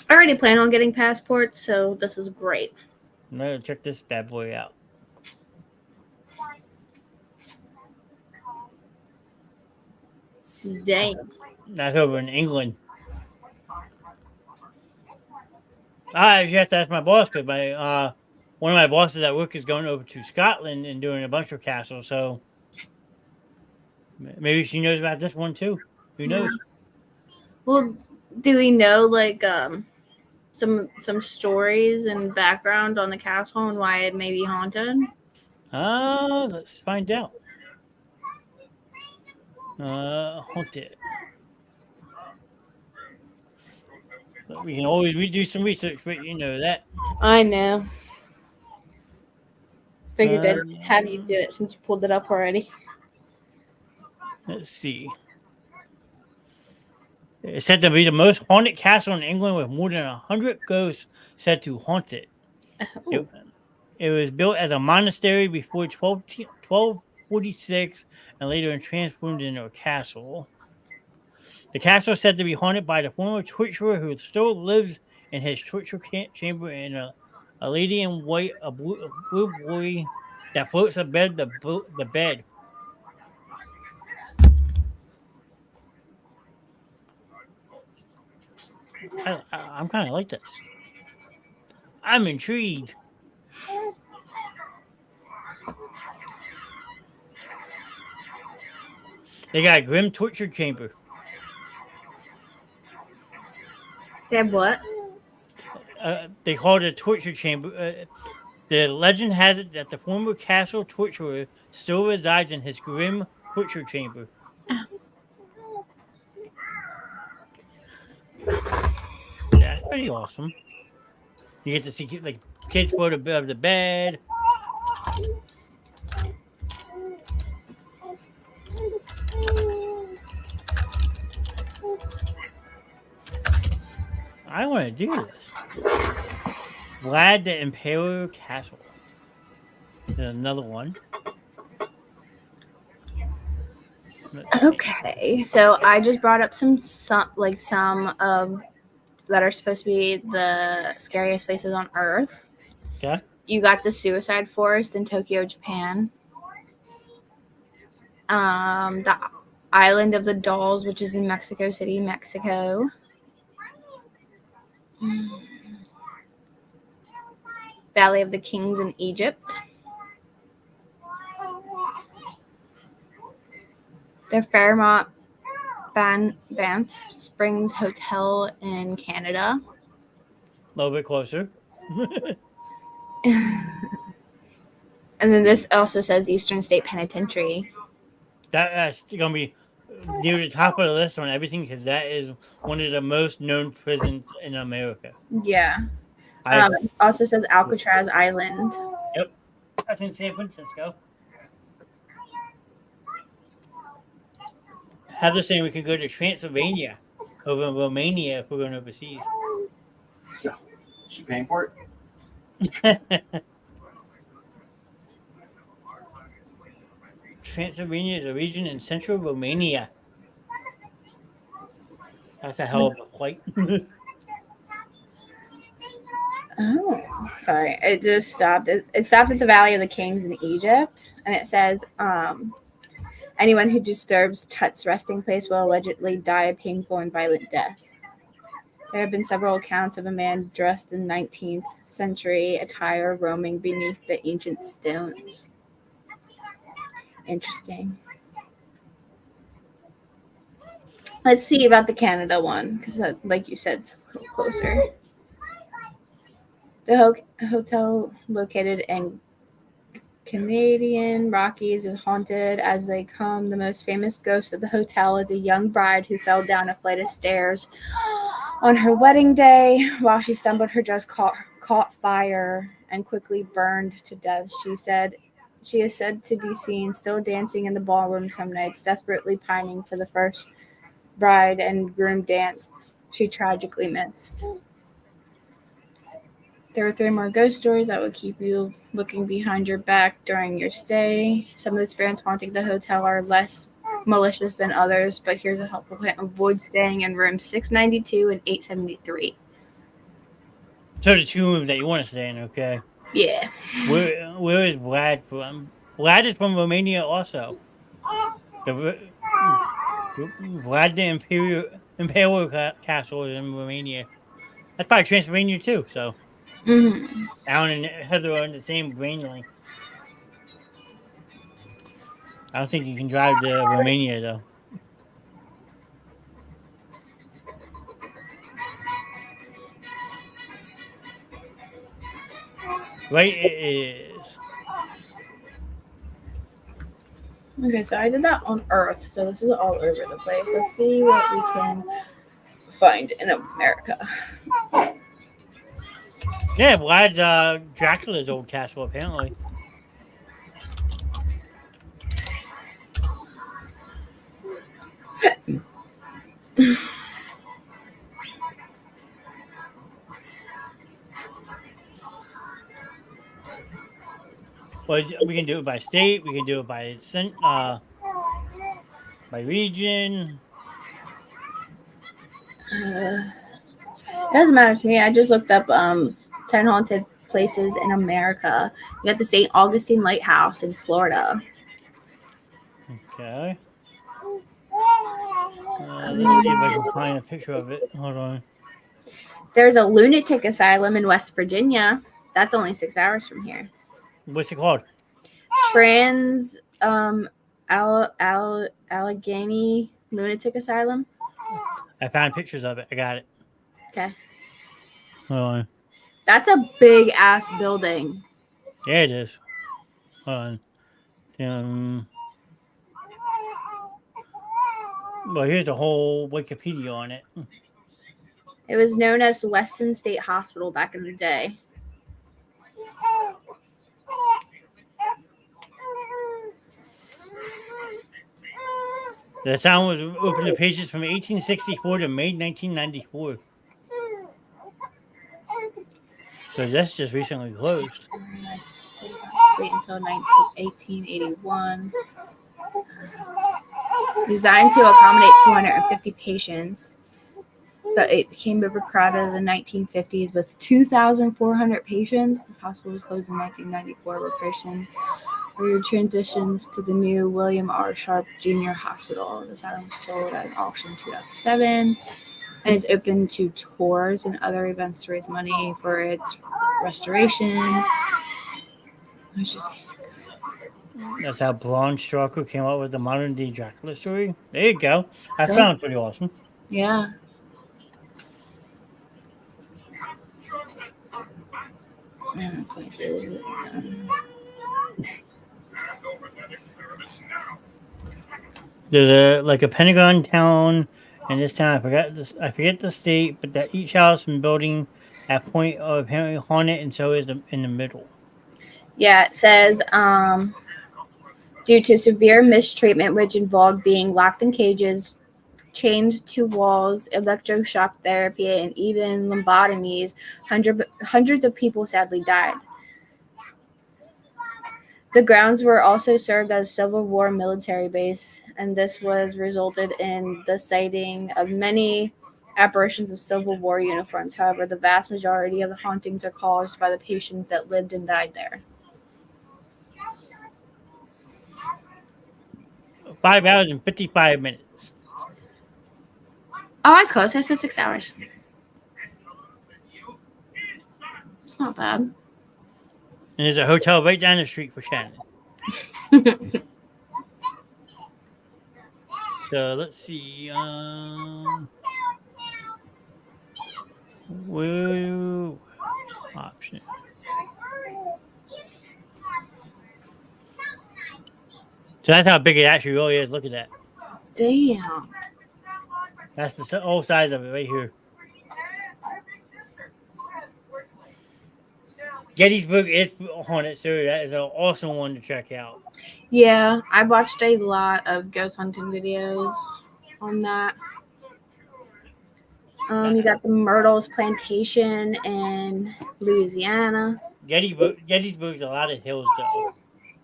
I already plan on getting passports, so this is great. No, check this bad boy out. Dang. That's over in England. I actually have to ask my boss because my one of my bosses at work is going over to Scotland and doing a bunch of castles. So maybe she knows about this one too. Who knows? Well, do we know, like, some stories and background on the castle and why it may be haunted? Let's find out. Haunted. But we can always redo some research, but you know that. I know. Figured I'd have you do it since you pulled it up already. Let's see. It's said to be the most haunted castle in England with more than 100 ghosts said to haunt it. It was built as a monastery before 1246 and later transformed into a castle. The castle is said to be haunted by the former torturer who still lives in his torture chamber, and a lady in white, a blue boy that floats above the bed. I'm kind of like this. I'm intrigued. They got a grim torture chamber. They have what? They call it a torture chamber. The legend has it that the former castle torturer still resides in his grim torture chamber. That's pretty awesome. You get to see like kids float above the bed. I want to do this. Vlad the Impaler Castle. There's another one. Okay, so I just brought up some of that are supposed to be the scariest places on Earth. Okay. You got the suicide forest in Tokyo, Japan. The island of the dolls, which is in Mexico City, Mexico. Valley of the Kings in Egypt. The Fairmont Banff Springs Hotel in Canada. A little bit closer. And then this also says Eastern State Penitentiary. That's going to be near the top of the list on everything because that is one of the most known prisons in America. Yeah. I It also says Alcatraz Island. Yep, that's in San Francisco. Heather saying we could go to Transylvania over in Romania if we're going overseas. Yeah. She paying for it? Transylvania is a region in central Romania. That's a hell of a flight. Oh, sorry. It just stopped. It stopped at the Valley of the Kings in Egypt, and it says anyone who disturbs Tut's resting place will allegedly die a painful and violent death. There have been several accounts of a man dressed in 19th century attire roaming beneath the ancient stones. Interesting. Let's see about the Canada one, because like you said, it's a little closer. The hotel located in Canadian Rockies is haunted as they come. The most famous ghost of the hotel is a young bride who fell down a flight of stairs on her wedding day. While she stumbled, her dress caught fire and quickly burned to death. She is said to be seen still dancing in the ballroom some nights, desperately pining for the first bride and groom dance she tragically missed. There are 3 more ghost stories that will keep you looking behind your back during your stay. Some of the spirits haunting the hotel are less malicious than others, but here's a helpful hint. Avoid staying in rooms 692 and 873. So the 2 rooms that you want to stay in, okay? Yeah. Where is Vlad from? Vlad is from Romania also. Vlad the Imperial Castle is in Romania. That's probably Transylvania too, so. Mm-hmm. Alan and Heather are in the same brain length. I don't think you can drive to Romania though. Right, it is. Okay, so I did that on Earth, so this is all over the place. Let's see what we can find in America. Yeah, Vlad's Dracula's old castle apparently. Well, we can do it by state. We can do it by region. It doesn't matter to me. I just looked up 10 haunted places in America. You got the St. Augustine Lighthouse in Florida. Okay. Let's see if I can find a picture of it. Hold on. There's a lunatic asylum in West Virginia. That's only 6 hours from here. What's it called? Trans Allegheny Lunatic Asylum. I found pictures of it. I got it. Okay. Hold on. That's a big ass building. Yeah, it is. Hold on. Well, here's the whole Wikipedia on it. It was known as Weston State Hospital back in the day. The town was open to patients from 1864 to May 1994. So that's just recently closed. Until 1881. Designed to accommodate 250 patients, but it became overcrowded in the 1950s with 2,400 patients. This hospital was closed in 1994, where patients were transitioned to the new William R. Sharp Jr. Hospital. This item was sold at an auction in 2007 and is open to tours and other events to raise money for its restoration. It's just That's how Bram Stoker came up with the modern day Dracula story. There you go. I found it pretty awesome. yeah. There's a Pentagon town in this town. I forget the state, but that each house and building at point are apparently haunted, and so is in the middle. Yeah, it says due to severe mistreatment, which involved being locked in cages, chained to walls, electroshock therapy, and even lobotomies, hundreds of people sadly died. The grounds were also served as Civil War military base, and this was resulted in the sighting of many apparitions of Civil War uniforms. However, the vast majority of the hauntings are caused by the patients that lived and died there. 5 hours and 55 minutes. Oh, that's close. I said 6 hours. It's not bad. And there's a hotel right down the street for Shannon. So let's see. Woo. Option. So that's how big it actually really is. Look at that. Damn. That's the whole size of it right here. Gettysburg is haunted, so that is an awesome one to check out. Yeah, I watched a lot of ghost hunting videos on that. You got the Myrtles Plantation in Louisiana. Gettysburg's a lot of hills, though.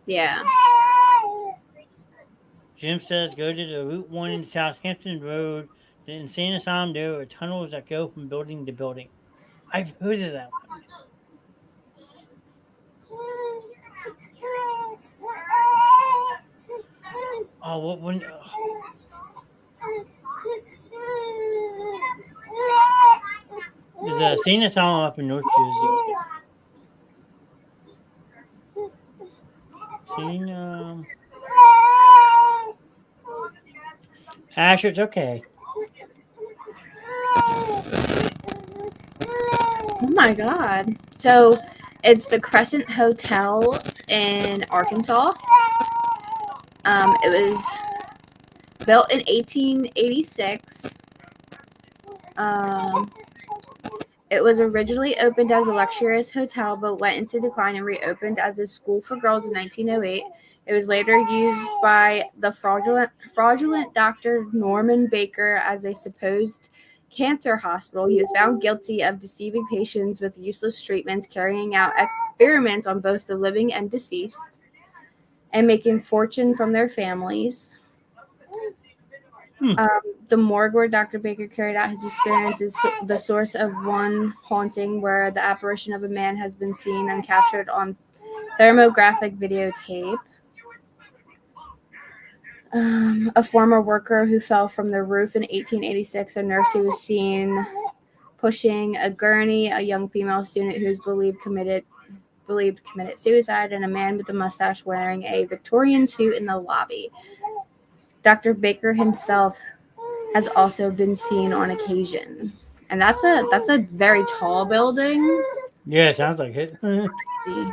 Yeah. Jim says go to the Route 1 in Southampton Road. The insane asylum, there are tunnels that go from building to building. I've heard of that one. Oh, what one? There's a insane asylum up in North Jersey. Asher, it's okay. Oh my God. So it's the Crescent Hotel in Arkansas. It was built in 1886. It was originally opened as a luxurious hotel, but went into decline and reopened as a school for girls in 1908. It was later used by the fraudulent Dr. Norman Baker as a supposed cancer hospital. He was found guilty of deceiving patients with useless treatments, carrying out experiments on both the living and deceased, and making fortune from their families. The morgue where Dr. Baker carried out his experiments is the source of one haunting where the apparition of a man has been seen and captured on thermographic videotape. A former worker who fell from the roof in 1886, a nurse who was seen pushing a gurney, a young female student who is believed committed suicide, and a man with a mustache wearing a Victorian suit in the lobby. Dr. Baker himself has also been seen on occasion, and that's a very tall building. Yeah, sounds like it. See.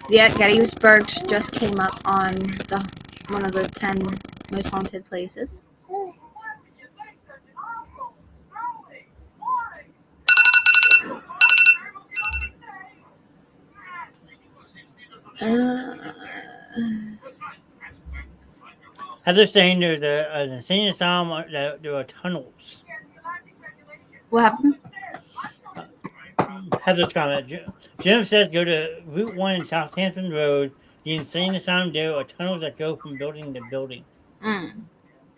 Yeah, Gettysburg just came up on one of the 10 most haunted places. Heather's saying there's an insane asylum. There are tunnels. What happened? Heather's comment. Jim says go to Route 1 in Southampton Road, the insane asylum there, or tunnels that go from building to building. Mm.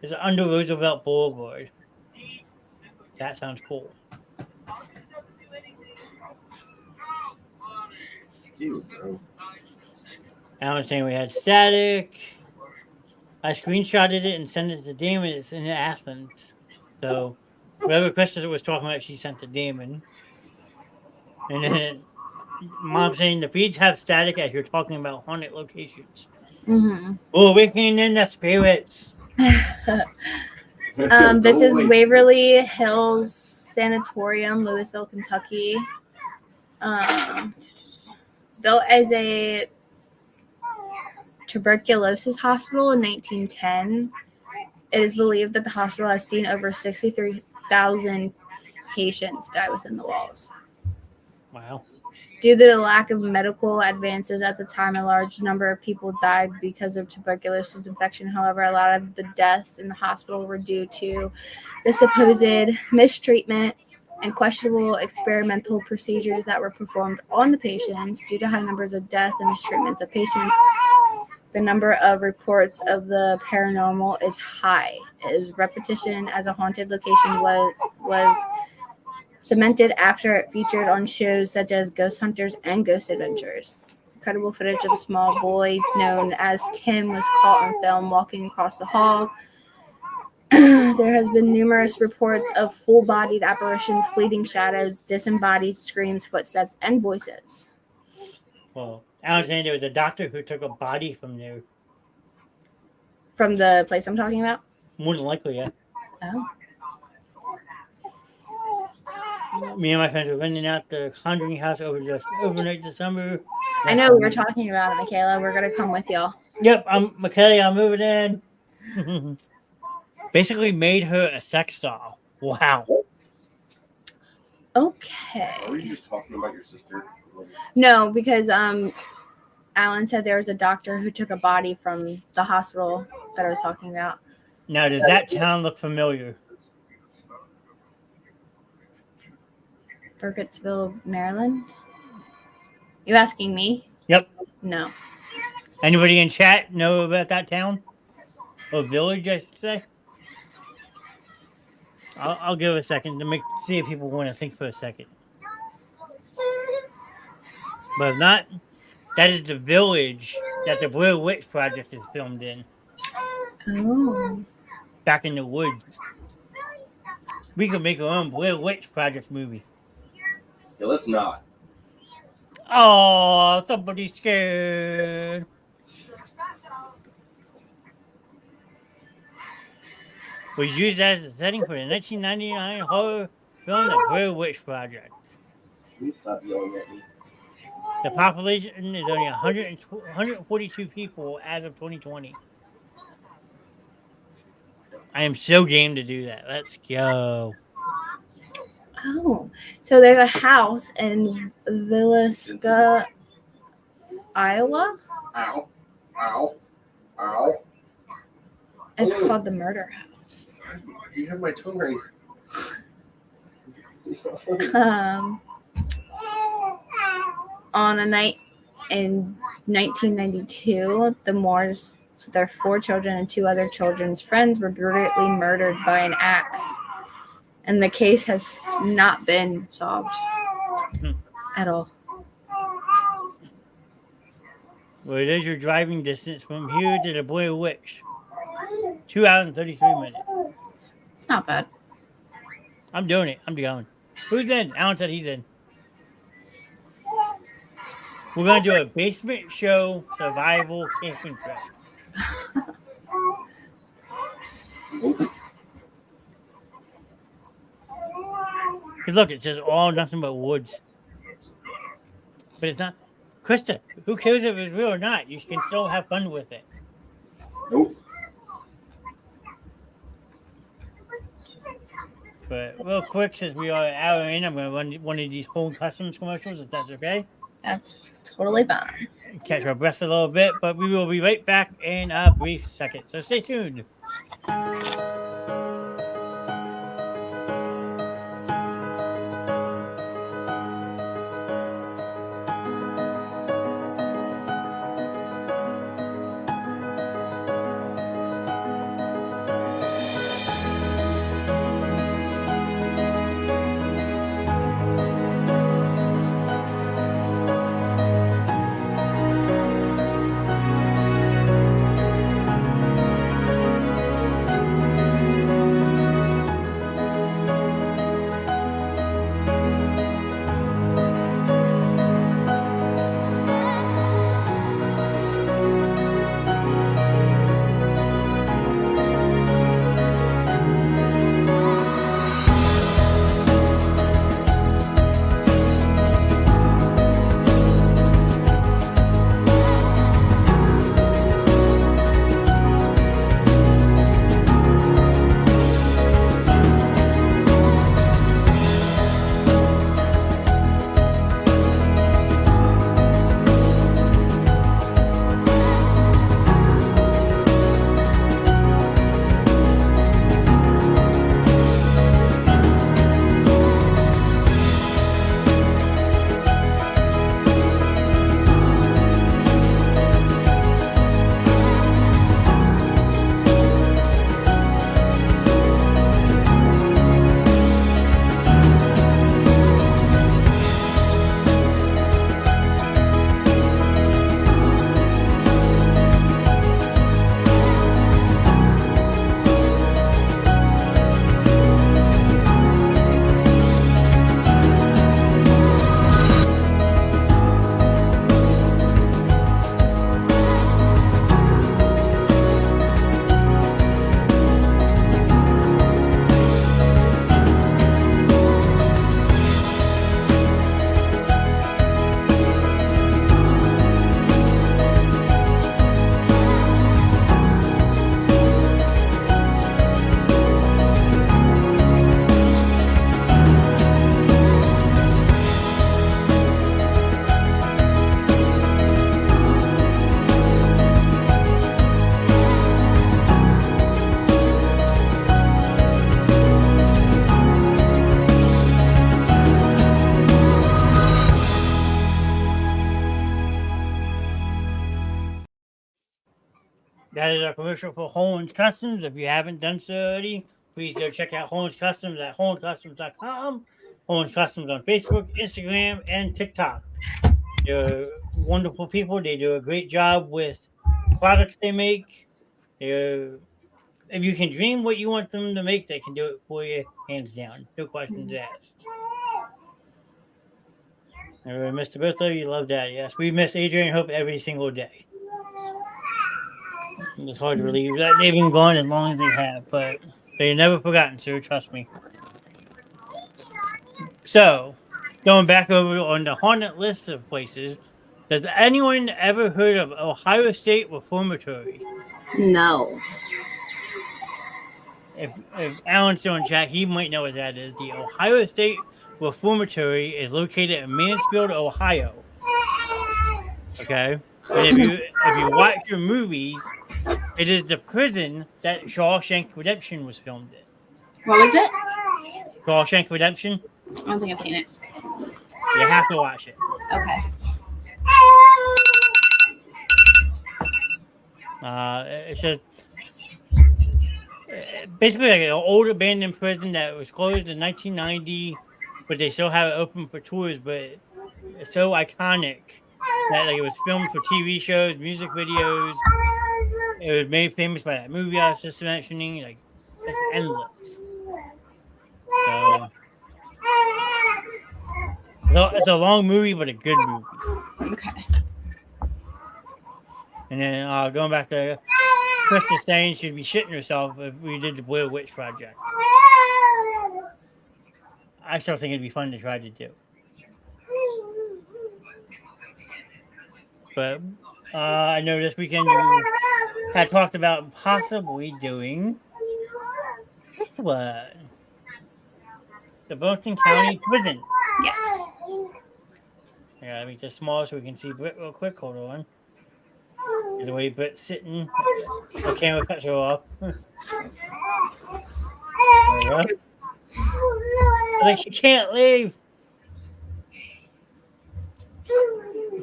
It's under Roosevelt Boulevard. That sounds cool. Ew, bro. Alan saying we had static. I screenshotted it and sent it to Damon. It's in Athens. So whatever Krista was talking about, she sent to Damon. And then Mom saying the feeds have static as you're talking about haunted locations. Mm-hmm. Oh, waking in the spirits. This is Waverly Hills Sanatorium, Louisville, Kentucky. Built as a tuberculosis hospital in 1910. It is believed that the hospital has seen over 63,000 patients die within the walls. Wow. Due to the lack of medical advances at the time, a large number of people died because of tuberculosis infection. However, a lot of the deaths in the hospital were due to the supposed mistreatment and questionable experimental procedures that were performed on the patients. Due to high numbers of death and mistreatments of patients, the number of reports of the paranormal is high. Its repetition as a haunted location was cemented after it featured on shows such as Ghost Hunters and Ghost Adventures. Incredible footage of a small boy known as Tim was caught on film walking across the hall. There has been numerous reports of full-bodied apparitions, fleeting shadows, disembodied screams, footsteps, and voices. Well, Alan saying there was a doctor who took a body from there. From the place I'm talking about? More than likely, yeah. Oh. Me and my friends were renting out the Conjuring house overnight December. I know we were talking about it, Michaela. We're going to come with y'all. Yep, I'm moving in. Basically made her a sex doll. Wow. Okay. Were you just talking about your sister? No, because Alan said there was a doctor who took a body from the hospital that I was talking about. Now, does that town look familiar? Burkittsville, Maryland? You asking me? Yep. No. Anybody in chat know about that town? Or village, I should say? I'll give it a second to see if people want to think for a second. But if not, that is the village that the Blair Witch Project is filmed in. Oh. Back in the woods. We could make our own Blair Witch Project movie. Yeah, let's not. Oh, somebody's scared. Was used as a setting for the 1999 horror film The Blair Witch Project. Can you stop yelling at me? The population is only 142 people as of 2020. I am so game to do that. Let's go. Oh. So there's a house in Villisca, Iowa. Ow. Ow. Ow. It's called the Murder House. You have my tongue ring. On a night in 1992, the Moores, their 4 children and 2 other children's friends were brutally murdered by an axe. And the case has not been solved at all. Well, it is your driving distance from here to the Blair Witch. 2 hours and 33 minutes. It's not bad. I'm doing it. I'm going. Who's in? Alan said he's in. We're going to do a basement show survival camping trip. Because look, it's just all nothing but woods. But it's not. Krista, who cares if it's real or not? You can still have fun with it. Nope. But real quick, since we are an hour in, I'm going to run one of these Home Customs commercials, if that's okay. That's totally fine. Catch our breath a little bit, but we will be right back in a brief second. So stay tuned. That is our commercial for Holland's Customs. If you haven't done so already, please go check out Holland's Customs at hollandcustoms.com. Holland's Customs on Facebook, Instagram, and TikTok. They're wonderful people. They do a great job with products they make. They're, if you can dream what you want them to make, they can do it for you, hands down. No questions asked. Everyone missed both of you. Love that. Yes, we miss Adrian and Hope every single day. It's hard to believe that they've been gone as long as they have, but they've never forgotten, sir. Trust me. So, going back over on the haunted list of places, does anyone ever heard of Ohio State Reformatory? No. If Alan's still in chat, he might know what that is. The Ohio State Reformatory is located in Mansfield, Ohio. Okay, and if you watch your movies, it is the prison that Shawshank Redemption was filmed in. What was it? Shawshank Redemption. I don't think I've seen it. You have to watch it. Okay. It's just basically like an old abandoned prison that was closed in 1990, but they still have it open for tours. But it's so iconic that like it was filmed for TV shows, music videos. It was made famous by that movie I was just mentioning. Like it's endless. So it's a long movie, but a good movie. Okay. And then going back to Krista saying she'd be shitting herself if we did the Blair Witch Project. I still think it'd be fun to try to do. But I know this weekend you had talked about possibly doing what? The Bolton County Prison. Yes. Yeah, let me just small so we can see Britt real quick. Hold on. The way Britt's sitting, the camera cuts her off. There we go. Like she can't leave.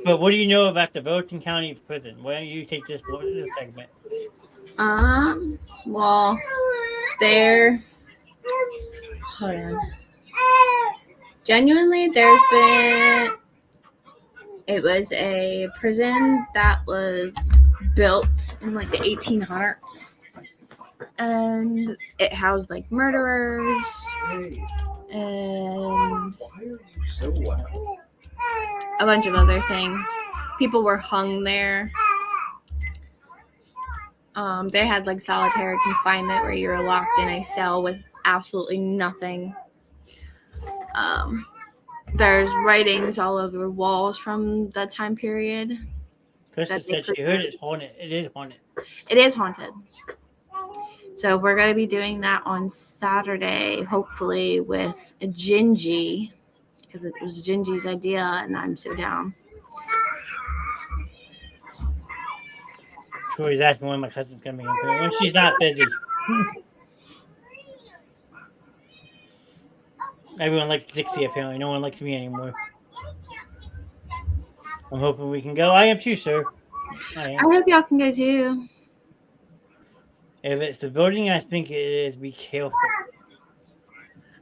But what do you know about the Bolton County Prison? Why don't you take this segment? Well, there. Hold on. Genuinely, there's been. It was a prison that was built in like the 1800s, and it housed like murderers and a bunch of other things. People were hung there. They had like solitary confinement where you were locked in a cell with absolutely nothing. There's writings all over walls from that time period. Krista said she heard it's haunted. It is haunted. It is haunted. So we're going to be doing that on Saturday, hopefully with Gingy, because it was Gingy's idea, and I'm so down. Troy's asking when my cousin's coming in. When she's not busy. Everyone likes Dixie, apparently. No one likes me anymore. I'm hoping we can go. I am too, sir. I am. I hope y'all can go too. If it's the building I think it is, be careful.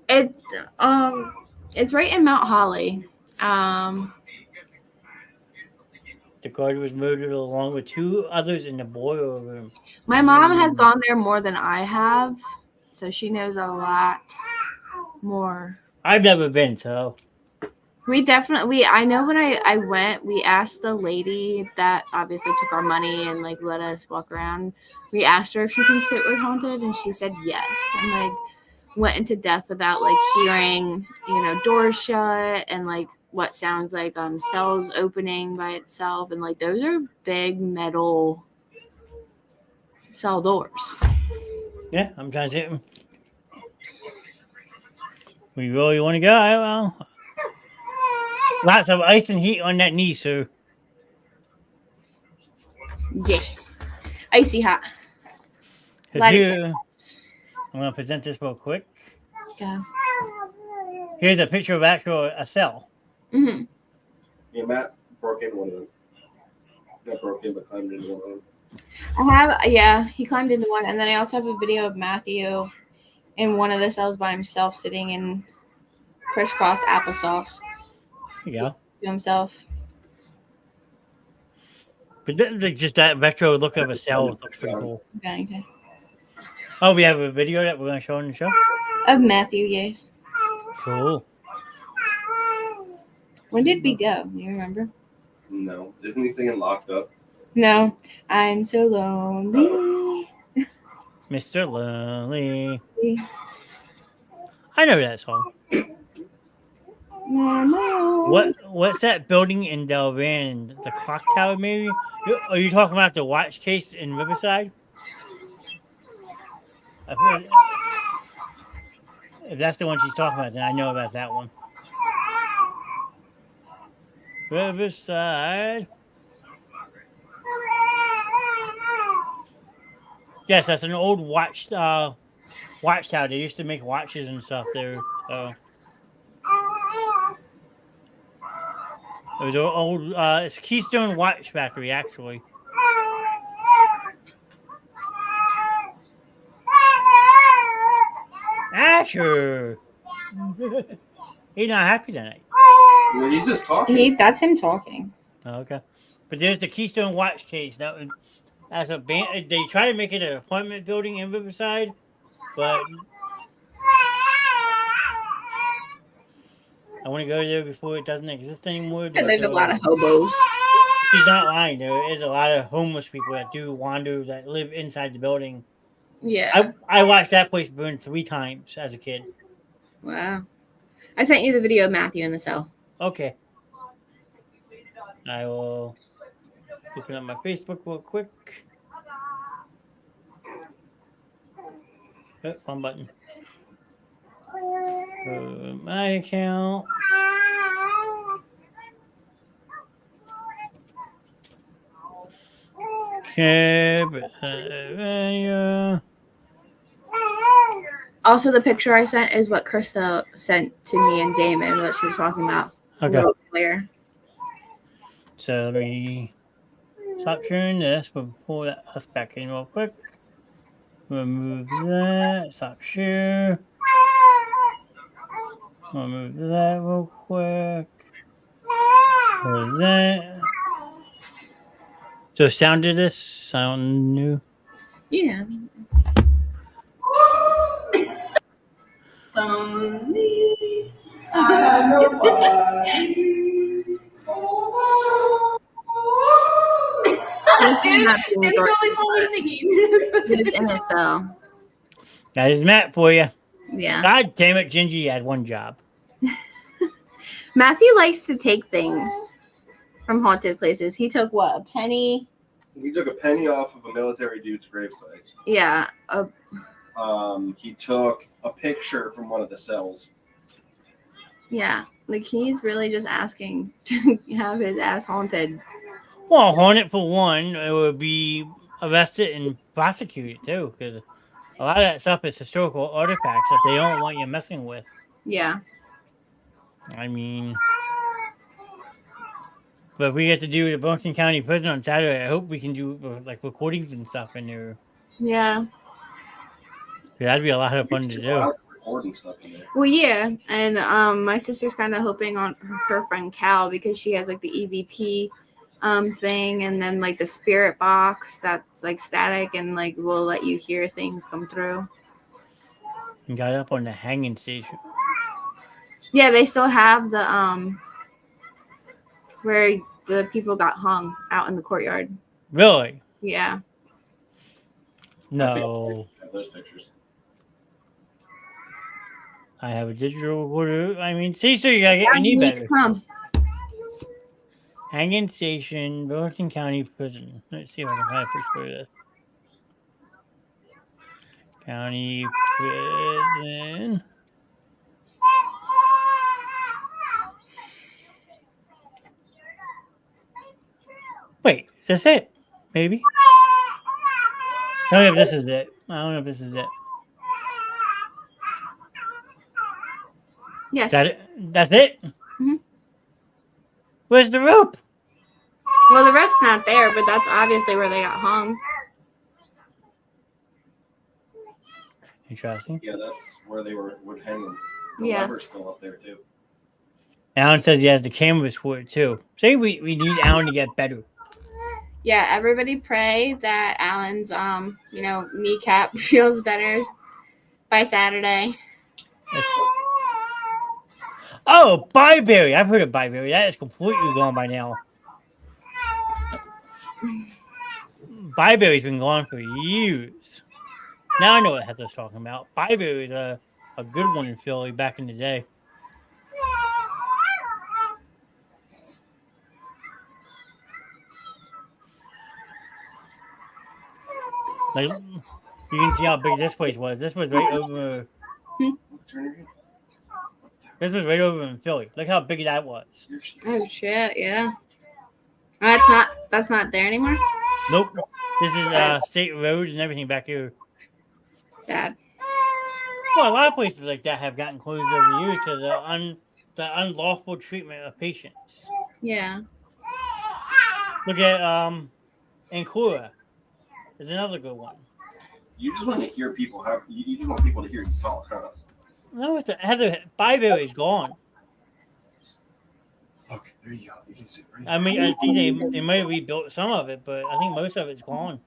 It's right in Mount Holly. The guard was murdered along with two others in the boiler room. My mom has gone there more than I have, so she knows a lot more. I've never been, so. I know when I went, we asked the lady that obviously took our money and like let us walk around. We asked her if she thinks it was haunted, and she said yes. And like went into depth about like hearing, doors shut and like what sounds like cells opening by itself, and like those are big metal cell doors. Yeah, I'm trying to see. We really want to go? Well, lots of ice and heat on that knee, sir. Yeah. Icy hot. Here, I'm going to present this real quick. Yeah. Here's a picture of a cell. Mm-hmm. Yeah, Matt broke in one of them. That broke in, but climbed into one of them. I have, yeah, he climbed into one, and then I also have a video of Matthew in one of the cells by himself, sitting in crisscross applesauce Yeah. to himself. But just that retro look of a cell looks pretty cool. Bennington. Oh, we have a video that we're going to show on the show? Of Matthew, yes. Cool. When did we go? Do you remember? No, isn't he singing "Locked Up"? No. I'm so lonely. Mr. Lonely. I know that song. What's that building in Delran? The clock tower, maybe? Are you talking about the watch case in Riverside? If that's the one she's talking about, then I know about that one. Riverside. Yes, that's an old watchtower. They used to make watches and stuff there. So it was an old. It's Keystone Watch Factory, actually. Asher. He's not happy tonight. Well, he's just talking. That's him talking. Oh, okay, but there's the Keystone Watch case. That's a band. They try to make it an apartment building in Riverside, but I want to go there before it doesn't exist anymore. There's a lot of hobos. She's not lying. There is a lot of homeless people that do wander, that live inside the building. Yeah. I watched that place burn 3 times as a kid. Wow. I sent you the video of Matthew in the cell. Okay. I will open up my Facebook real quick. Oh, wrong button. My account. Okay. Also, the picture I sent is what Krista sent to me and Damon, what she was talking about. Okay. Clear. So let me stop sharing this, but pull us back in real quick. Remove that. Stop share. Remove that real quick. Close that. So sound of this sound new? Yeah. Dude, it's really pulling He was in his cell. That is Matt for you. Yeah. God damn it, Gingy had one job. Matthew likes to take things from haunted places. He took what? A penny? He took a penny off of a military dude's gravesite. Yeah. He took a picture from one of the cells. Yeah. Like, he's really just asking to have his ass haunted. Well, haunted for one, it would be arrested and prosecuted too, because a lot of that stuff is historical artifacts that they don't want you messing with. Yeah. I mean, but if we get to do the Burlington County Prison on Saturday, I hope we can do like recordings and stuff in there. Yeah. That'd be a lot of fun to do. Recording stuff in there. Well, yeah. And my sister's kind of hoping on her friend Cal, because she has like the EVP thing, and then like the spirit box that's like static and like will let you hear things come through. And got up on the hanging station. Yeah, they still have the where the people got hung out in the courtyard. Really? Yeah. No. I have those pictures. I have a digital recorder. I mean, see, so you gotta get me better. Come. Hanging Station, Burlington County Prison. Let's see if I can find a picture of this. County Prison. Wait, is this it? Maybe? Tell me if this is it. I don't know if this is it. Yes. That's it? Mhm. Where's the rope? Well, the rope's not there, but that's obviously where they got hung. Interesting. Yeah, that's where they would hang them. The Yeah. lever's still up there too. Alan says he has the cameras for it too. Say we need Alan to get better. Yeah, everybody pray that Alan's kneecap feels better by Saturday. Oh, Byberry. I've heard of Byberry. That is completely gone by now. Byberry's been gone for years. Now I know what Heather's talking about. Byberry is a good one in Philly back in the day. Like, you can see how big this place was. This was right over. This was right over in Philly. Look how big that was. Oh shit! Yeah. That's not there anymore. Nope. This is state roads and everything back here. Sad. Well, a lot of places like that have gotten closed over the years to the unlawful treatment of patients. Yeah. Look at Ancora. Is another good one. You just want to hear people have. You just want people to hear you talk, huh? No, it's the Heather. Byberry is gone. Okay, there you go. You can sit right. I mean, I think they might have rebuilt some of it, but I think most of it's gone.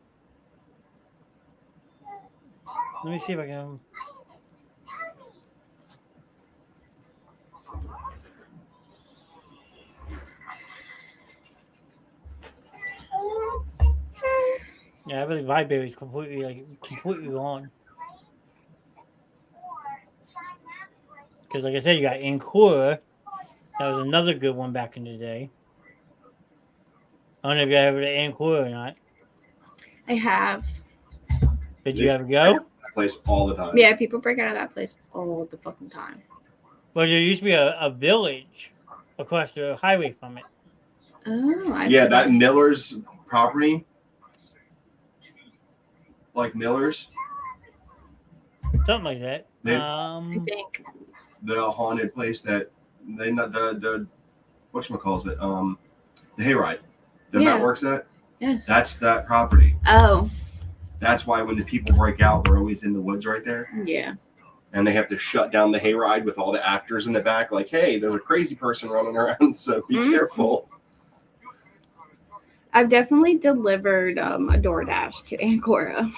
Let me see if I can. Yeah, I believe Byberry is completely gone. Because, like I said, you got Ancora. That was another good one back in the day. I don't know if you ever to Ancora or not. I have. Did you ever go? That place all the time. Yeah, people break out of that place all the fucking time. Well, there used to be a village across the highway from it. Oh, Yeah, that Miller's property. Like Miller's. Something like that. I think. The haunted place that they not the whatchamacallit, the hayride that Matt works at. Yes. That's that property. Oh. That's why when the people break out, they're always in the woods right there. Yeah. And they have to shut down the hayride with all the actors in the back. Like, hey, there's a crazy person running around, so be careful. I've definitely delivered a DoorDash to Ancora.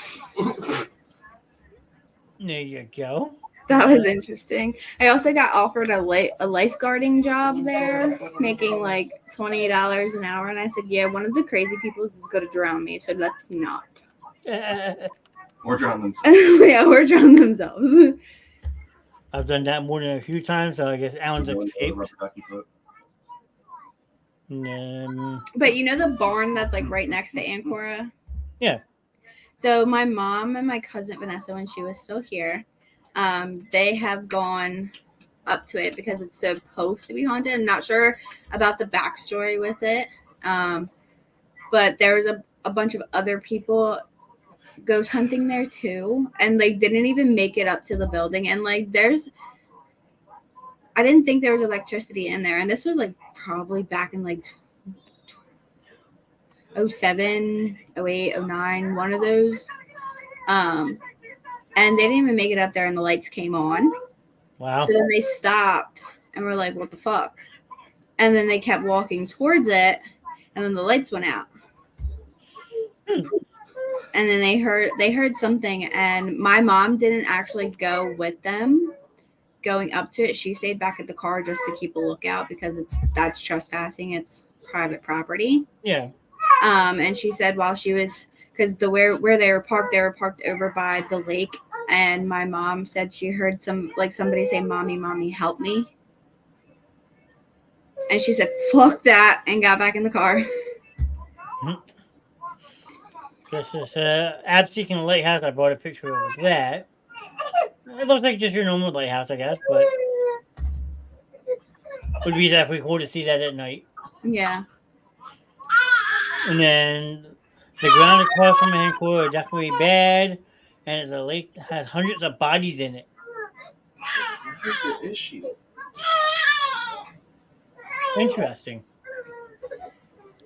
There you go. That was interesting. I also got offered a lifeguarding job there, making like $20 an hour. And I said, yeah, one of the crazy people is going to drown me. So let's not. Or drown themselves. Yeah, or drown themselves. I've done that more than a few times, so I guess Alan's escaped. But you know the barn that's like right next to Ancora? Yeah. So my mom and my cousin Vanessa, when she was still here, they have gone up to it because it's supposed to be haunted. I'm not sure about the backstory with it. But there was a bunch of other people ghost hunting there too. And like didn't even make it up to the building. And like I didn't think there was electricity in there. And this was like probably back in like 07, 08, 09, one of those. And they didn't even make it up there and the lights came on. Wow. So then they stopped and we're like, what the fuck? And then they kept walking towards it and then the lights went out. And then they heard something and my mom didn't actually go with them going up to it. She stayed back at the car just to keep a lookout because that's trespassing. It's private property. Yeah. And she said while she was, because where they were parked over by the lake. And my mom said she heard somebody say, "Mommy, help me." And she said, "Fuck that," and got back in the car. This is Abseeking Lighthouse. I brought a picture of that. It looks like just your normal lighthouse, I guess, but would be definitely cool to see that at night. Yeah. And then the ground across from Ancora are definitely bad, and it's a lake that has hundreds of bodies in it. What is the issue? Interesting.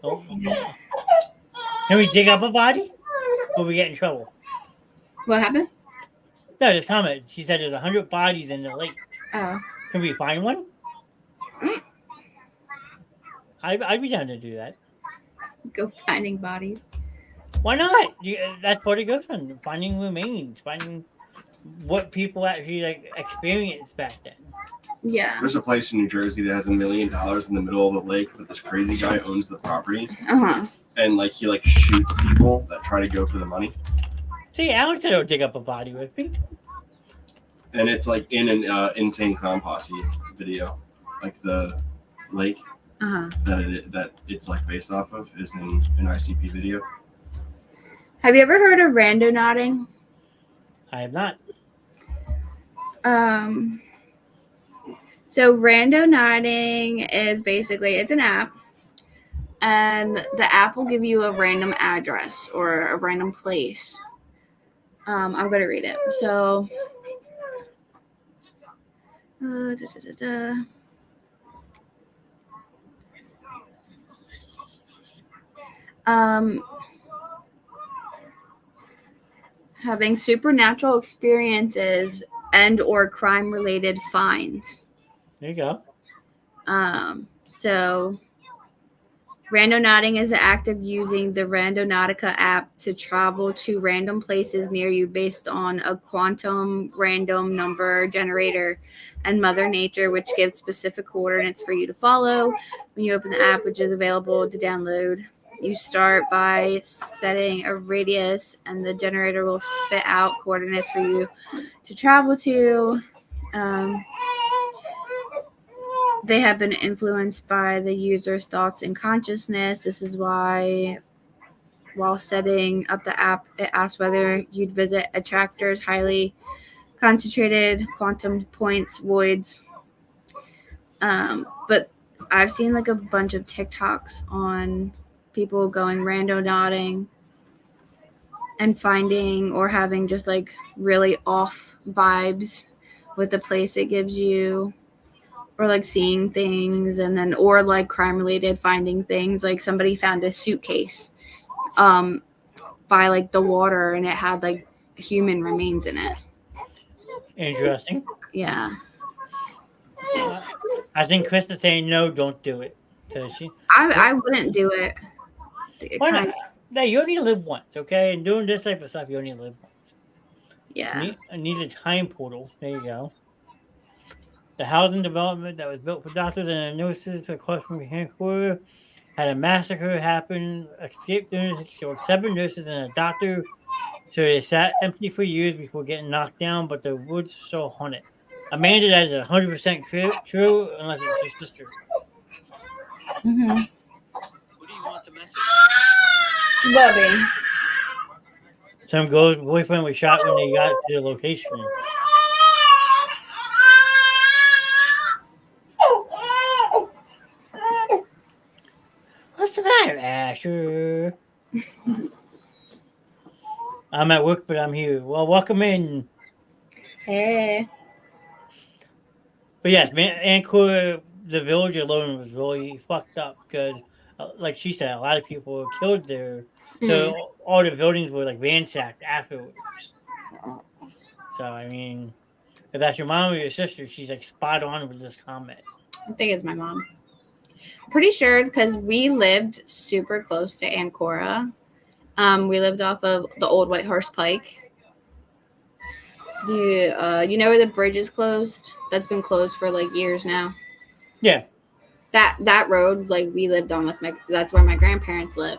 Oh. Can we dig up a body? Or we get in trouble? What happened? No, just comment. She said there's 100 bodies in the lake. Oh. Can we find one? Mm. I'd be down to do that. Go finding bodies. Why not? That's what it goes on. Finding remains. Finding what people actually like experienced back then. Yeah. There's a place in New Jersey that has $1 million in the middle of the lake, but this crazy guy owns the property, and like he like shoots people that try to go for the money. See, Alex said he'll dig up a body with me. And it's like in an Insane Clown Posse video, like the lake that it's like based off of is in an ICP video. Have you ever heard of rando nodding? I have not. So rando nodding is basically, it's an app, and the app will give you a random address or a random place. I'm going to read it. So, having supernatural experiences and or crime-related finds. There you go. So Randonauting is the act of using the Randonautica app to travel to random places near you based on a quantum random number generator and Mother Nature, which gives specific coordinates for you to follow. When you open the app, which is available to download, you start by setting a radius, and the generator will spit out coordinates for you to travel to. They have been influenced by the user's thoughts and consciousness. This is why, while setting up the app, it asks whether you'd visit attractors, highly concentrated quantum points, voids. But I've seen like a bunch of TikToks on people going randonauting and finding or having just like really off vibes with the place it gives you, or like seeing things, and then or like crime related finding things. Like somebody found a suitcase by like the water, and it had like human remains in it. Interesting. Yeah. I think Chris is saying no, don't do it. So I wouldn't do it. Why not? No, you only live once, okay? And doing this type of stuff, you only live once. Yeah. I need a time portal. There you go. The housing development that was built for doctors and nurses for Cluster Vancouver had a massacre happen. Escaped nurses killed 7 nurses and a doctor. So they sat empty for years before getting knocked down, but the woods are still haunted. Amanda, that is 100% true, unless it's your sister. Mm-hmm. What do you want to message? Loving. Some girl's boyfriend was shot when they got to the location. What's the matter, Asher? I'm at work, but I'm here. Well, welcome in. Hey. But yes, man, Ancora, the village alone was really fucked up because, like she said, a lot of people were killed there. So all the buildings were like ransacked afterwards. So, I mean, if that's your mom or your sister, she's like spot on with this comment. I think it's my mom. Pretty sure, because we lived super close to Ancora. We lived off of the old White Horse Pike. You know where the bridge is closed? That's been closed for like years now. Yeah. That road, like we lived on with that's where my grandparents live.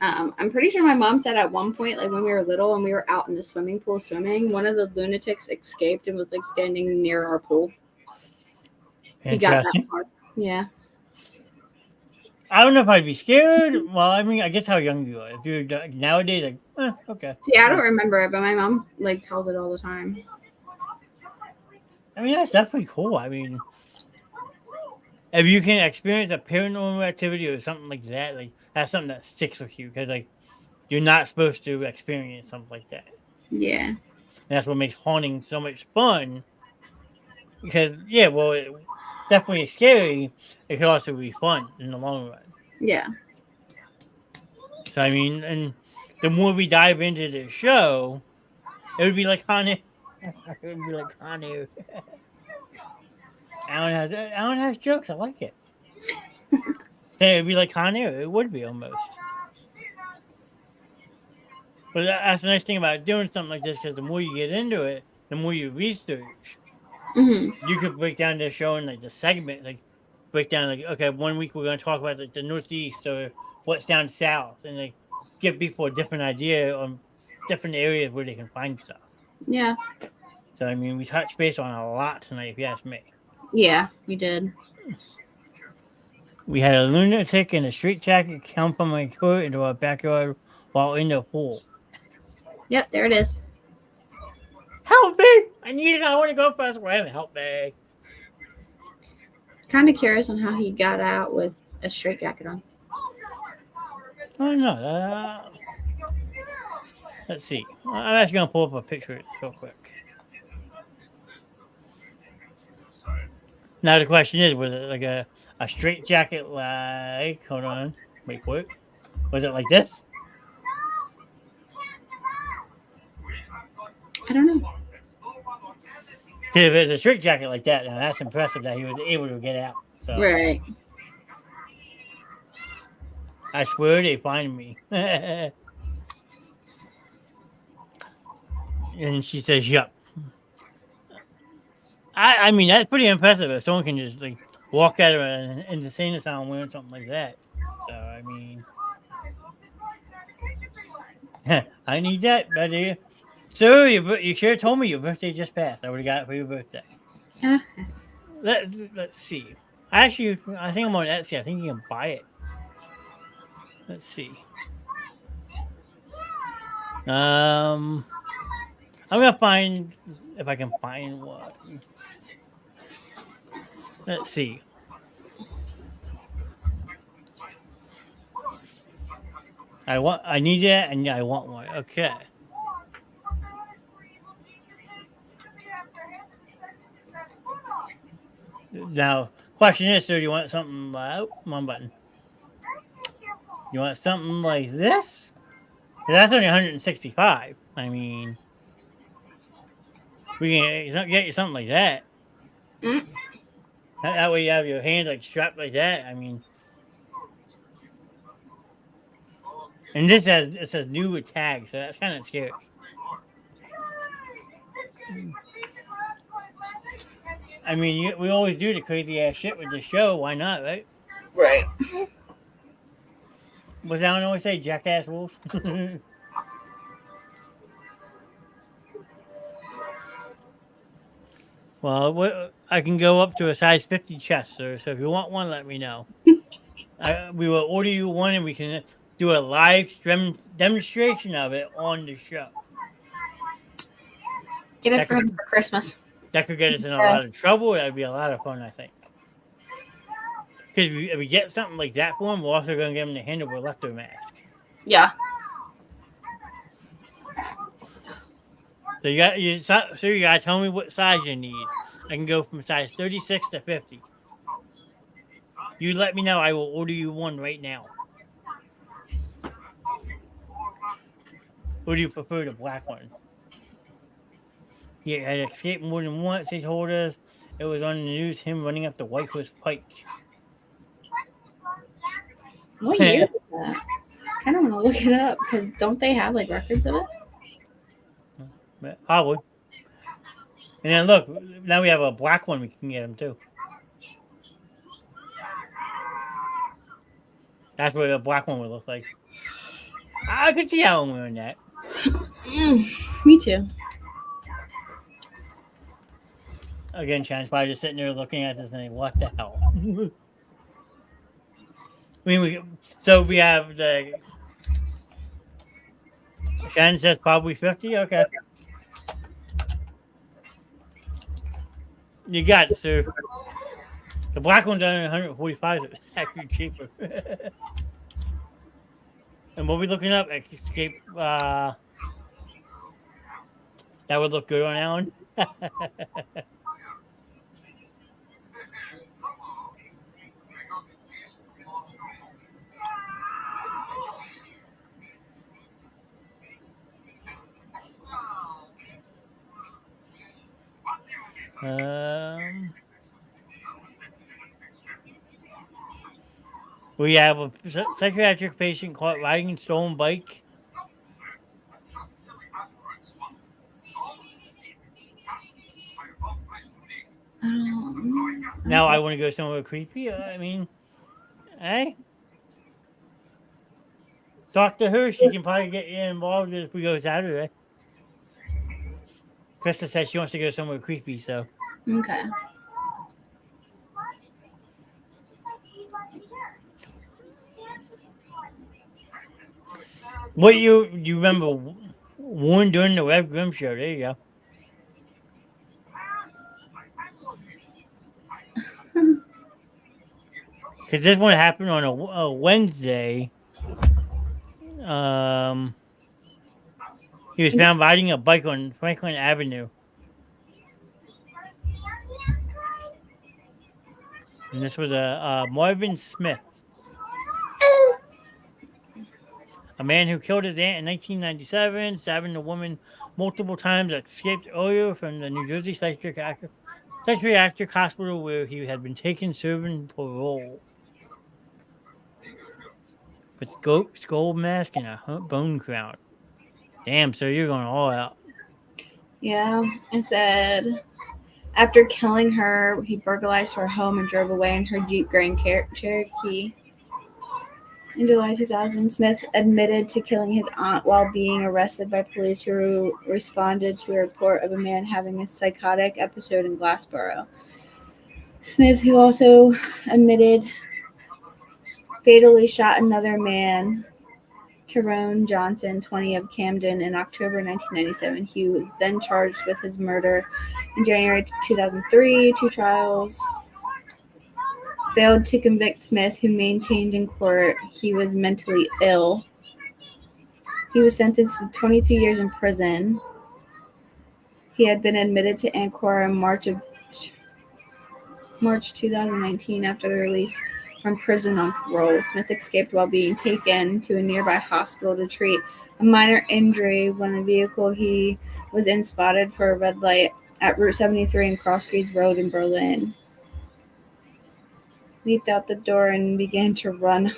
I'm pretty sure my mom said at one point, like when we were little and we were out in the swimming pool swimming, one of the lunatics escaped and was like standing near our pool. He got that far. Yeah. I don't know if I'd be scared. Well, I mean, I guess how young you are. If you're nowadays, like, okay. See, I don't remember it, but my mom like tells it all the time. I mean, that's definitely cool. I mean, if you can experience a paranormal activity or something like that, like that's something that sticks with you because, like, you're not supposed to experience something like that. Yeah. And that's what makes haunting so much fun. Because, yeah, well, it's definitely scary. It could also be fun in the long run. Yeah. So I mean, and the more we dive into the show, it would be like Hanu. It would be like Hanu. Alan has jokes. I like it. It would be like Hanu. It would be almost. But that's the nice thing about doing something like this, because the more you get into it, the more you research. Hmm. You could break down the show in like the segment, like break down like, okay, 1 week we're going to talk about like the Northeast or what's down south, and like give people a different idea on different areas where they can find stuff. Yeah. So I mean, we touched base on a lot tonight, if you ask me. Yeah, we did. We had a lunatic in a straitjacket come from my court into our backyard while in the pool. Yep, there it is. Help me! I need it. I want to go first. Help me. Kind of curious on how he got out with a straitjacket on. Oh no. Let's see. I'm actually gonna pull up a picture real quick. Now the question is, was it like a straight jacket like, hold on, wait for it. Was it like this? I don't know. See, if it's a straight jacket like that, now that's impressive that he was able to get out. So Right. I swear they find me. And she says, yup. I mean, that's pretty impressive if someone can just like walk out of an insane asylum wearing something like that. So I mean, I need that, buddy. So you should have told me your birthday just passed. I would have got it for your birthday. Let's see. Actually, I think I'm on Etsy. I think you can buy it. Let's see. I'm gonna find if I can find one. Let's see. I need that, and I want one. Okay. Now, question is, so do you want something? One button. You want something like this? That's only 165. I mean, we can get you something like that. Mm. That way you have your hands like strapped like that. I mean, and it says new with tags, so that's kind of scary. I mean, we always do the crazy ass shit with the show. Why not, right? Right. Was that one always say jackass rules? Well, I can go up to a size 50 chest, sir. So if you want one, let me know. We will order you one, and we can do a live stream demonstration of it on the show. Get it for him for Christmas. That could get us in a lot of trouble. That'd be a lot of fun, I think. Because if we get something like that for him, we're also going to get him the Hannibal Lecter mask. Yeah. So you gotta tell me what size you need. I can go from size 36 to 50. You let me know. I will order you one right now. Or do you prefer the black one? Yeah, had escaped more than once. They told us it was on the news. Him running up the White Horse Pike. What year is that? I kind of want to look it up because don't they have like records of it? Probably. And then look, now we have a black one. We can get him too. That's what a black one would look like. I could see Alan wearing that. Me too. Again, Shannon's probably just sitting there looking at this and what the hell? I mean, so we have the. Shannon says probably 50. Okay. You got it, sir. The black one's only 145. It's actually cheaper. And what we looking up? Escape. That would look good on Alan. We have a psychiatric patient caught riding a stolen bike. Now I want to go somewhere creepy. I mean, hey, talk to her. She can probably get you involved if we go Saturday. Krista says she wants to go somewhere creepy, so. Okay. What you remember Warren during the Web Grimm show? There you go. Because this one happened on a Wednesday. He was found riding a bike on Franklin Avenue. And this was a Marvin Smith. A man who killed his aunt in 1997, stabbing the woman multiple times, escaped earlier from the New Jersey psychiatric hospital where he had been taken serving parole. With skull mask and a bone crown. Damn, so you're going all out. Yeah, it said after killing her, he burglarized her home and drove away in her Jeep Grand Cherokee. In July 2000, Smith admitted to killing his aunt while being arrested by police who responded to a report of a man having a psychotic episode in Glassboro. Smith, who also admitted fatally shot another man, Tyrone Johnson, 20 of Camden, in October 1997. He was then charged with his murder in January 2003. Two trials failed to convict Smith, who maintained in court he was mentally ill. He was sentenced to 22 years in prison. He had been admitted to Ancora in March 2019 after the release from prison on parole. Smith escaped while being taken to a nearby hospital to treat a minor injury when the vehicle he was in spotted for a red light at Route 73 and Crosskeys Road in Berlin. Leaped out the door and began to run.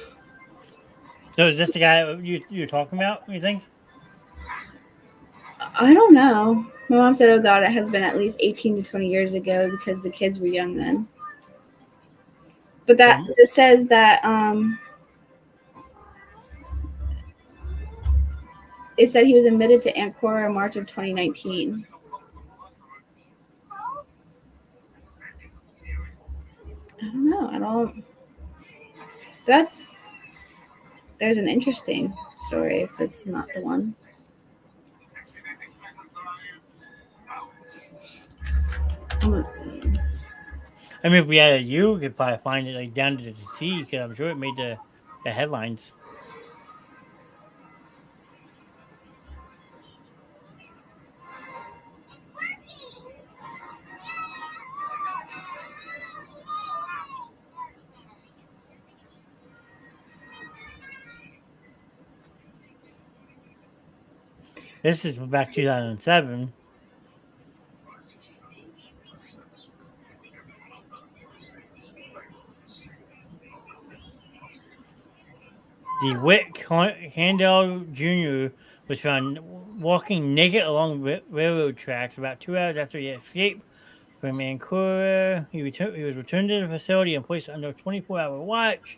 So is this the guy you're talking about, you think? I don't know. My mom said, oh God, it has been at least 18 to 20 years ago because the kids were young then. But it says that it said he was admitted to Ancora in March of 2019. I don't know. There's an interesting story if it's not the one. I mean, if we had we could probably find it like down to the T, because I'm sure it made the headlines. This is back 2007. The Wick Handel Jr. was found walking naked along railroad tracks about 2 hours after he escaped from Ancora. He was returned to the facility and placed under a 24-hour watch.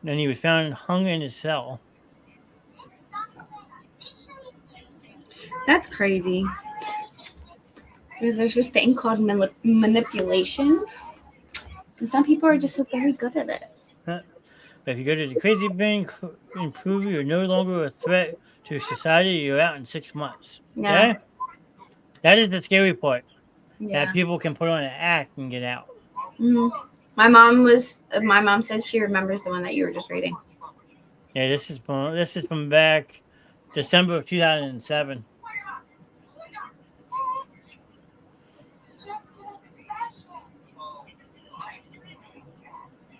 Then he was found hung in his cell. That's crazy. Because there's this thing called manipulation. And some people are just so very good at it. But if you go to the crazy bin and prove you're no longer a threat to society, you're out in 6 months. Yeah. Okay? That is the scary part. Yeah. That people can put on an act and get out. Mm-hmm. My mom said she remembers the one that you were just reading. Yeah, this is from back December of 2007.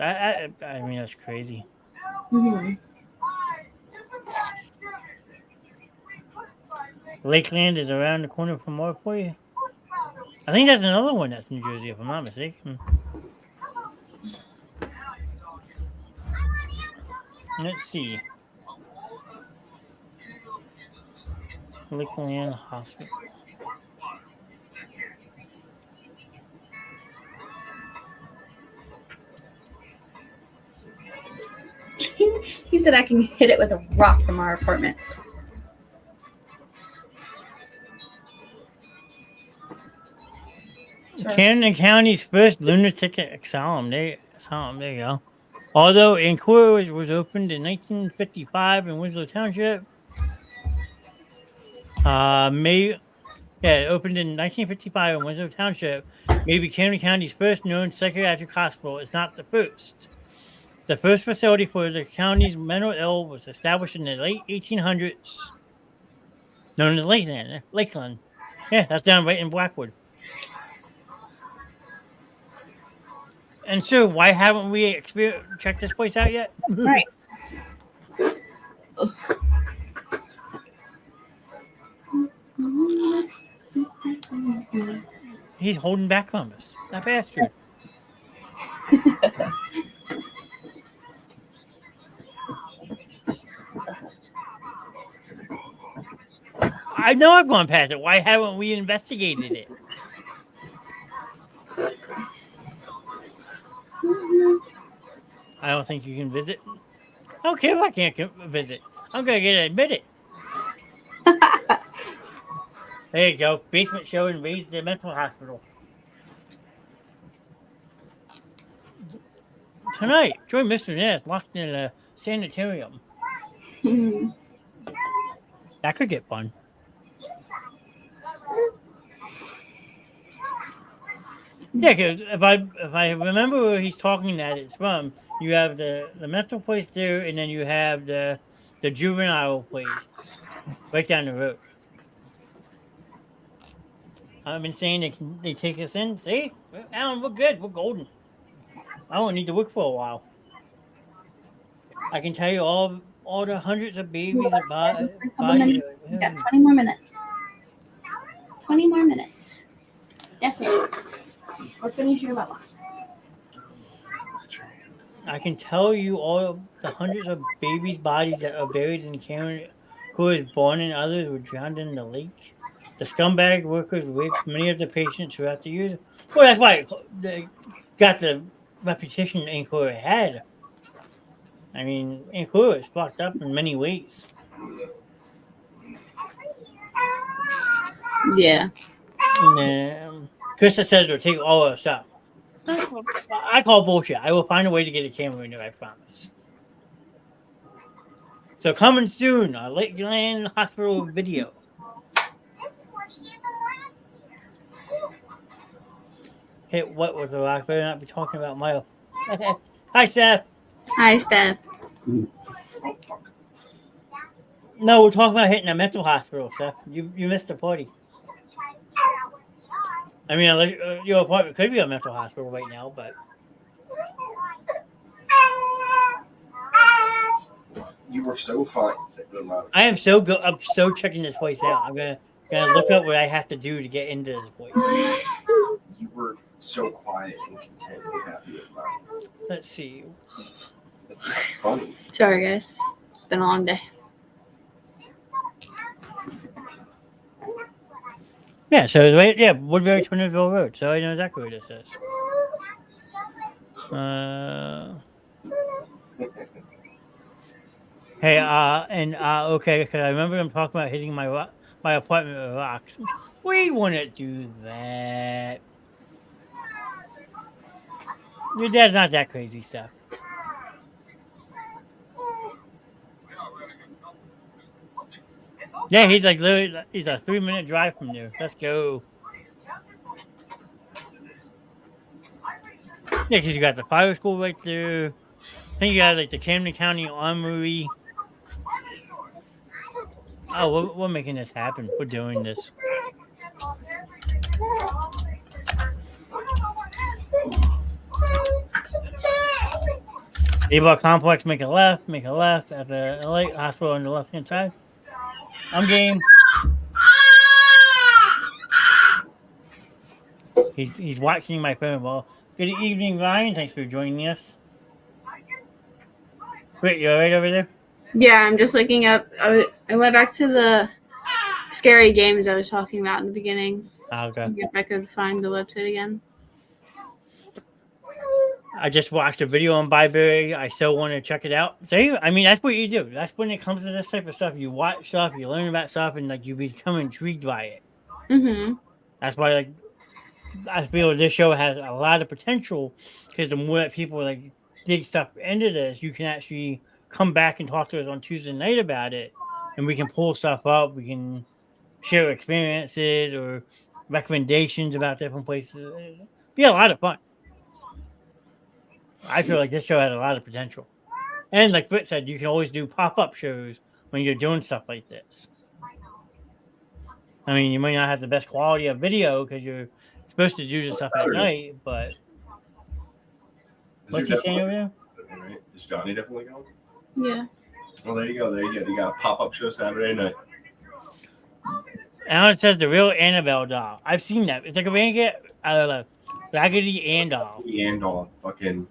I mean, that's crazy. Mm-hmm. Lakeland is around the corner from our for you. I think that's another one that's New Jersey, if I'm not mistaken. Let's see. Lakeland Hospital. He said I can hit it with a rock from our apartment. Sure. Camden County's first lunatic asylum. There you go. Although Inquiry was opened in 1955 in Winslow Township, it opened in 1955 in Winslow Township. Maybe Camden County's first known psychiatric hospital. It's not the first. The first facility for the county's mental ill was established in the late 1800s, known as Lakeland. Yeah, that's down right in Blackwood. And so, why haven't we checked this place out yet? Right. He's holding back on us. That bastard. I know I've gone past it. Why haven't we investigated it? I don't think you can visit. I don't care if I can't visit. I'm going to get to admit it. There you go. Basement show and raised the mental hospital. Tonight, join Mr. Knast locked in a sanitarium. That could get fun. Yeah, because if I remember where he's talking that it's from, you have the mental place there, and then you have the juvenile place right down the road. I've been saying they take us in. See, Alan, we're good. We're golden. I don't need to work for a while. I can tell you all the hundreds of babies about. You got 20 more minutes. 20 more minutes. That's it. We're finishing your bubble. I can tell you all the hundreds of babies' bodies that are buried in Canada, who was born and others were drowned in the lake. The scumbag workers raped many of the patients who have to use it. Well, that's why they got the reputation Inquiry had. I mean, Inquiry is fucked up in many ways. Yeah. And Krista says they'll take all our stuff. I call bullshit. I will find a way to get a camera in there, I promise. So coming soon, a Lakeland Hospital video. Hit what with the rock? Better not be talking about my. Hi, Steph. Hi, Steph. Oh, fuck. No, we're talking about hitting a mental hospital, Steph. You missed the party. I mean, your apartment could be a mental hospital right now, but You were so fine. I am so good. I'm so checking this place out. I'm gonna look up what I have to do to get into this place. You were so quiet and content and happy with mine. Let's see. That's funny. Sorry, guys. It's been a long day. Yeah, so it's right, yeah, Woodbury Twinsville Road. So I know exactly where this is. Hey, okay, because I remember them talking about hitting my apartment with rocks. We wouldn't do that. Your dad's not that crazy stuff. Yeah, he's like literally, he's a 3-minute drive from there. Let's go. Yeah, because you got the fire school right there. I think you got like the Camden County Armory. Oh, we're making this happen. We're doing this. Ava Complex, make a left at the Lake Hospital on the left-hand side. I'm game. He's watching my phone. Well, good evening, Ryan. Thanks for joining us. Wait, you all right over there? Yeah, I'm just looking up. I went back to the scary games I was talking about in the beginning. Okay. If I could find the website again. I just watched a video on Byberry. I still want to check it out. See, I mean, that's what you do. That's when it comes to this type of stuff. You watch stuff, you learn about stuff, and like you become intrigued by it. Mm-hmm. That's why, like, I feel this show has a lot of potential because the more that people like dig stuff into this, you can actually come back and talk to us on Tuesday night about it, and we can pull stuff up. We can share experiences or recommendations about different places. It'd be a lot of fun. I feel like this show has a lot of potential. And like Britt said, you can always do pop-up shows when you're doing stuff like this. I mean, you might not have the best quality of video because you're supposed to do this stuff at night, but what's he saying over there? Right? Is Johnny definitely going? Yeah. Well, there you go. There you go. You got a pop-up show Saturday night. And it says the real Annabelle doll. I've seen that. It's like a Raggedy Ann doll. And all fucking.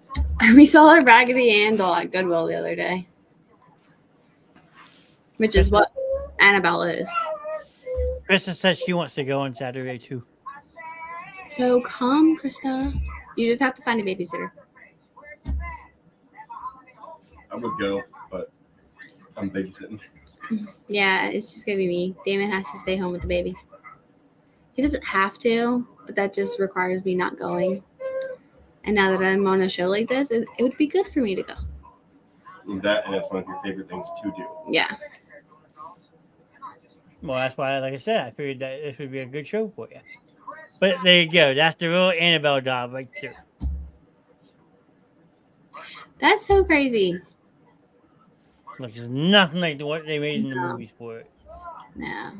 We saw a Raggedy Ann doll at Goodwill the other day, which is what Annabelle is. Krista says she wants to go on Saturday too. So come, Krista. You just have to find a babysitter. I would go, but I'm babysitting. Yeah, it's just gonna be me. Damon has to stay home with the babies. He doesn't have to, but that just requires me not going. And now that I'm on a show like this, it would be good for me to go. And that's one of your favorite things to do. Yeah. Well, that's why, like I said, I figured that this would be a good show for you. But there you go. That's the real Annabelle doll right there. That's so crazy. Like, it's nothing like what they made in the No. movies for it. No.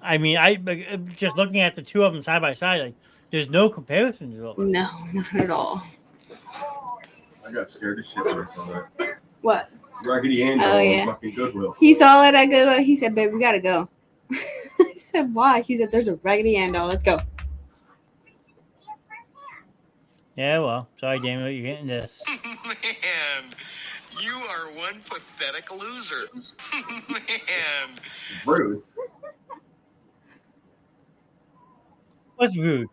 I mean, just looking at the two of them side by side, like, there's no comparison to them. No, not at all. I got scared as shit when I saw that. What? Raggedy Ann doll on fucking Goodwill. He saw it at Goodwill. He said, babe, we gotta go. I said, why? He said, there's a Raggedy Ann doll. Let's go. Yeah, well, sorry, Daniel, you're getting this. Man, you are one pathetic loser. Man. Rude. What's rude?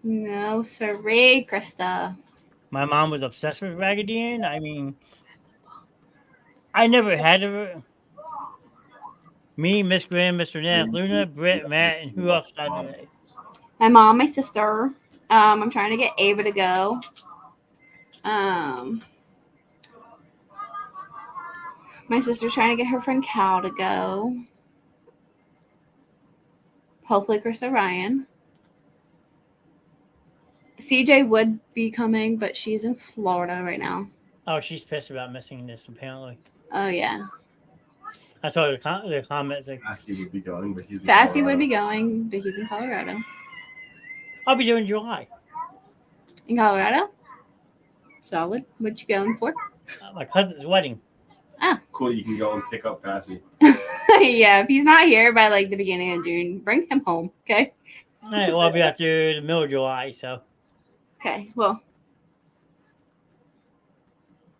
No, sorry, Krista. My mom was obsessed with Raggedy Ann. I mean, I never had her. Me, Miss Graham, Mr. Knast, Luna, Britt, Matt, and who else Saturday? My mom, my sister. I'm trying to get Ava to go. My sister's trying to get her friend Cal to go. Hopefully, Chris Ryan. CJ would be coming, but she's in Florida right now. Oh, she's pissed about missing this, apparently. Oh, yeah. I saw the comments. Like, Fasty would be going, but he's in Fasty Colorado. would be going, but he's in Colorado. I'll be there in July. In Colorado? Solid. What you going for? My cousin's wedding. Cool, you can go and pick up Fasty. Yeah, if he's not here by like the beginning of June, bring him home, okay? All right, well, I'll be out there the middle of July, so Okay, well,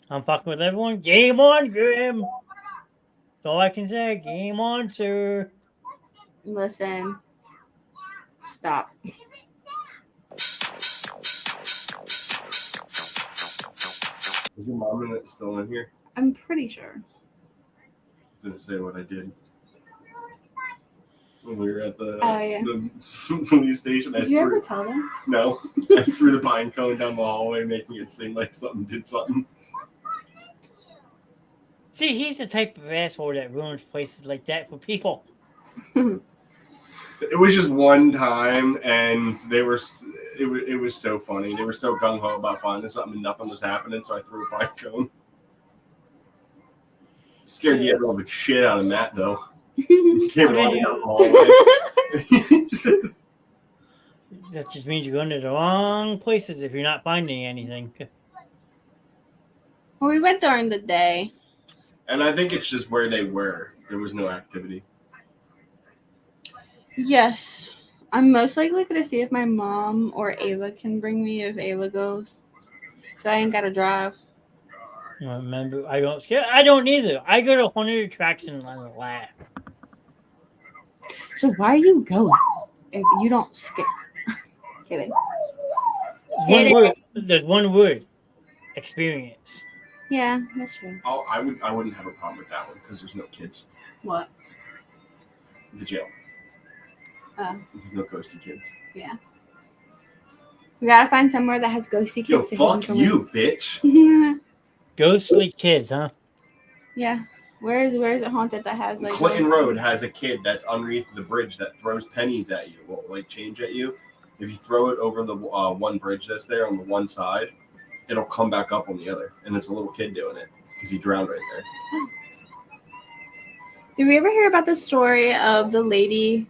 I'm fucking with everyone. Game on, Grim. That's all I can say. Game on, sir. listen. Stop. Is your mom still in here? I'm pretty sure. I was gonna say what I did when we were at the Oh, police station. Did you ever tell them? No, I threw the pine cone down the hallway, making it seem like something did something. See, he's the type of asshole that ruins places like that for people. It was just one time, and they were. It was so funny. They were so gung ho about finding something, and nothing was happening. So I threw a pine cone. Scared the ever living shit out of Matt, though. Came running down the hallway. That just means you're going to the wrong places if you're not finding anything. Well, we went during the day. And I think it's just where they were. There was no activity. Yes. I'm most likely going to see if my mom or Ava can bring me if Ava goes. So I ain't got to drive. Remember, I don't scare. I don't either. I go to haunted attractions and I laugh. So why are you going if you don't scare? Kidding. One word. There's one word. Experience. Yeah, that's true. I wouldn't have a problem with that one because there's no kids. What? The jail. Oh. There's no ghosty kids. Yeah. We gotta find somewhere that has ghosty kids. Yo, fuck you, bitch. Ghostly kids, huh? Yeah. Where is it haunted that has like Clinton Road has a kid that's underneath the bridge that throws pennies at you, well, like change at you. If you throw it over the one bridge that's there on the one side, it'll come back up on the other. And it's a little kid doing it because he drowned right there. Did we ever hear about the story of the lady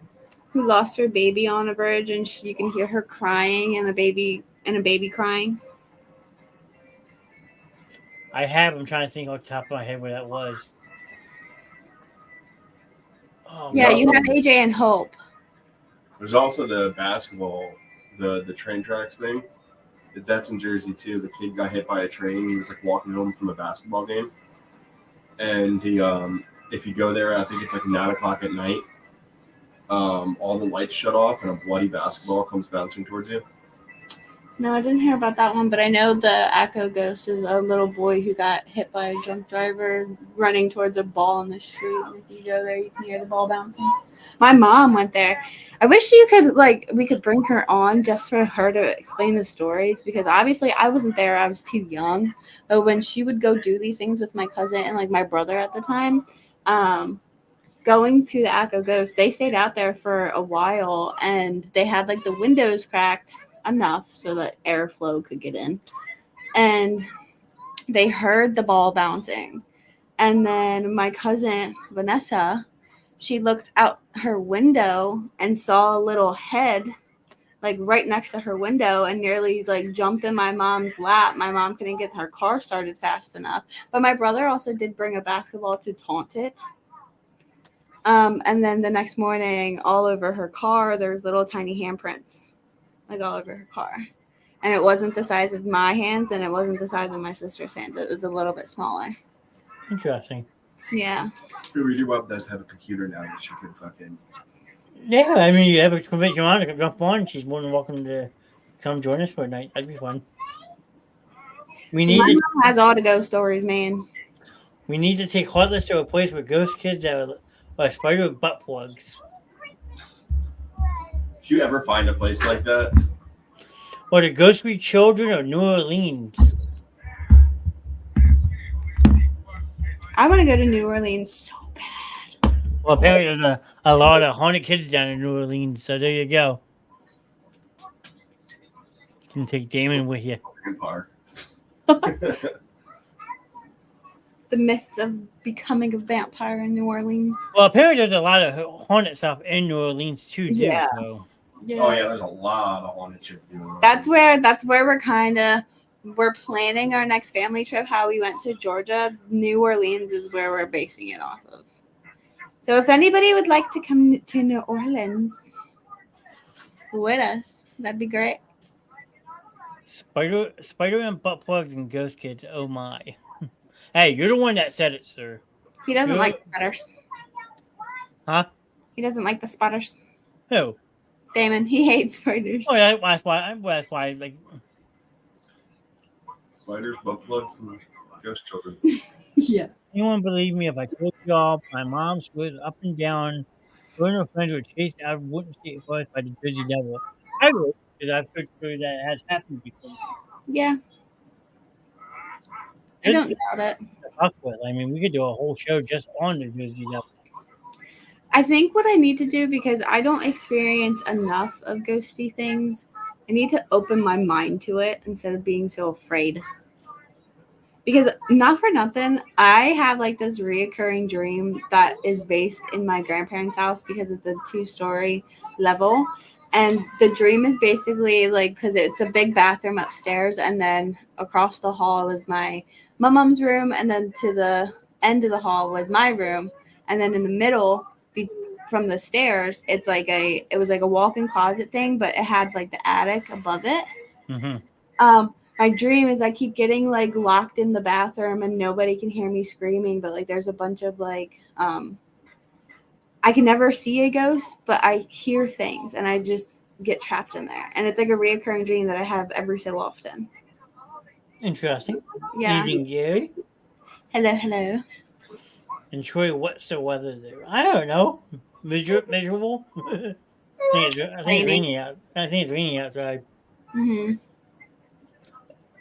who lost her baby on a bridge and you can hear her crying and a baby crying? I have. I'm trying to think off the top of my head where that was. Oh, Yeah, man. you have AJ and Hope. There's also the basketball, the train tracks thing. That's in Jersey too. The kid got hit by a train. He was like walking home from a basketball game, and he if you go there, I think it's like 9:00 at night. All the lights shut off and a bloody basketball comes bouncing towards you. No, I didn't hear about that one, but I know the Echo Ghost is a little boy who got hit by a drunk driver running towards a ball in the street. And if you go there, you can hear the ball bouncing. My mom went there. I wish we could bring her on just for her to explain the stories, because obviously I wasn't there. I was too young. But when she would go do these things with my cousin and like my brother at the time, going to the Echo Ghost, they stayed out there for a while and they had like the windows cracked enough so that airflow could get in, and they heard the ball bouncing. And then my cousin Vanessa, she looked out her window and saw a little head like right next to her window and nearly like jumped in my mom's lap. My mom couldn't get her car started fast enough, but my brother also did bring a basketball to taunt it. And then the next morning, all over her car, there was little tiny handprints, like all over her car. And it wasn't the size of my hands, and it wasn't the size of my sister's hands. It was a little bit smaller. interesting. Yeah. Your mom does have a computer now that she can fucking. Yeah, I mean, you ever convince your mom to jump on? She's more than welcome to come join us for a night. That'd be fun. My mom has all the ghost stories, man. We need to take Heartless to a place with ghost kids that are spider with butt plugs. If you ever find a place like that, Or the Ghostly Children of New Orleans. I want to go to New Orleans so bad. Well, apparently there's a lot of haunted kids down in New Orleans, so there you go. You can take Damon with you. vampire. The myths of becoming a vampire in New Orleans. Well, apparently there's a lot of haunted stuff in New Orleans too. Yeah. So. Yeah. Oh yeah, there's a lot of haunted shit to do. That's where we're planning our next family trip. How we went to Georgia, New Orleans is where we're basing it off of. So if anybody would like to come to New Orleans with us, that'd be great. Spider and butt plugs and ghost kids. Oh my! Hey, you're the one that said it, sir. He doesn't like spotters. Huh? He doesn't like the spotters. Who? Damon, he hates spiders. Oh yeah, that's why. Like spiders, butt plugs, and ghost children. Yeah. anyone believe me if I told y'all my mom was up and down, her and her friends were chased out of Wooden State Forest by the Jersey Devil. I would, because I've heard stories that it has happened before. Yeah. I don't doubt it. I mean, we could do a whole show just on the Jersey Devil. I think what I need to do, because I don't experience enough of ghosty things, I need to open my mind to it instead of being so afraid. Because not for nothing, I have like this reoccurring dream that is based in my grandparents' house because it's a 2-story level. And the dream is basically like, because it's a big bathroom upstairs, and then across the hall is my mom's room, and then to the end of the hall was my room, and then in the middle, from the stairs, it was like a walk-in closet thing, but it had like the attic above it. Mm-hmm. My dream is I keep getting like locked in the bathroom and nobody can hear me screaming, but like there's a bunch of like I can never see a ghost, but I hear things and I just get trapped in there. And it's like a reoccurring dream that I have every so often. Interesting. Yeah. Evening, Gary. Hello. And Troy, what's the weather there? I don't know. Miserable? I think it's raining out. I think it's raining outside. Mm-hmm.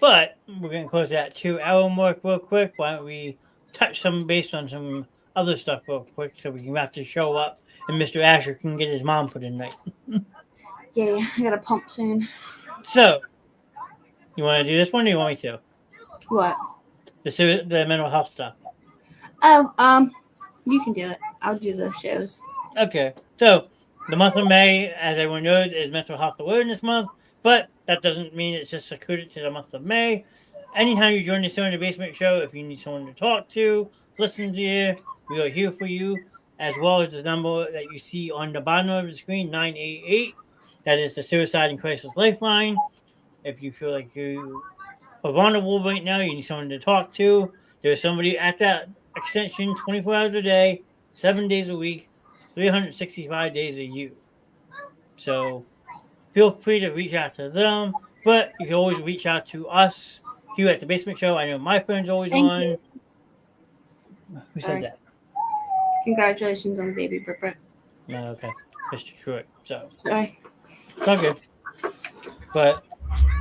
But we're going to close that 2-hour mark real quick. Why don't we touch some base on some other stuff real quick so we can wrap the show up and Mr. Asher can get his mom put in right. Yeah, I got to pump soon. So, you want to do this one or you want me to? What? The mental health stuff. Oh, you can do it. I'll do the shows. Okay. So, the month of May, as everyone knows, is Mental Health Awareness Month, but that doesn't mean it's just secluded to the month of May. Anytime you join the Show in the Basement show, if you need someone to talk to, listen to you, we are here for you, as well as the number that you see on the bottom of the screen, 988. That is the Suicide and Crisis Lifeline. If you feel like you are vulnerable right now, you need someone to talk to, there's somebody at that extension 24 hours a day, 7 days a week, 365 days a year. So feel free to reach out to them, but you can always reach out to us here at the Basement Show. I know my phone's always Thank on. you. Who Sorry. said that? Congratulations on the baby, Britt. No, okay. It's Detroit. So Sorry. it's all good. But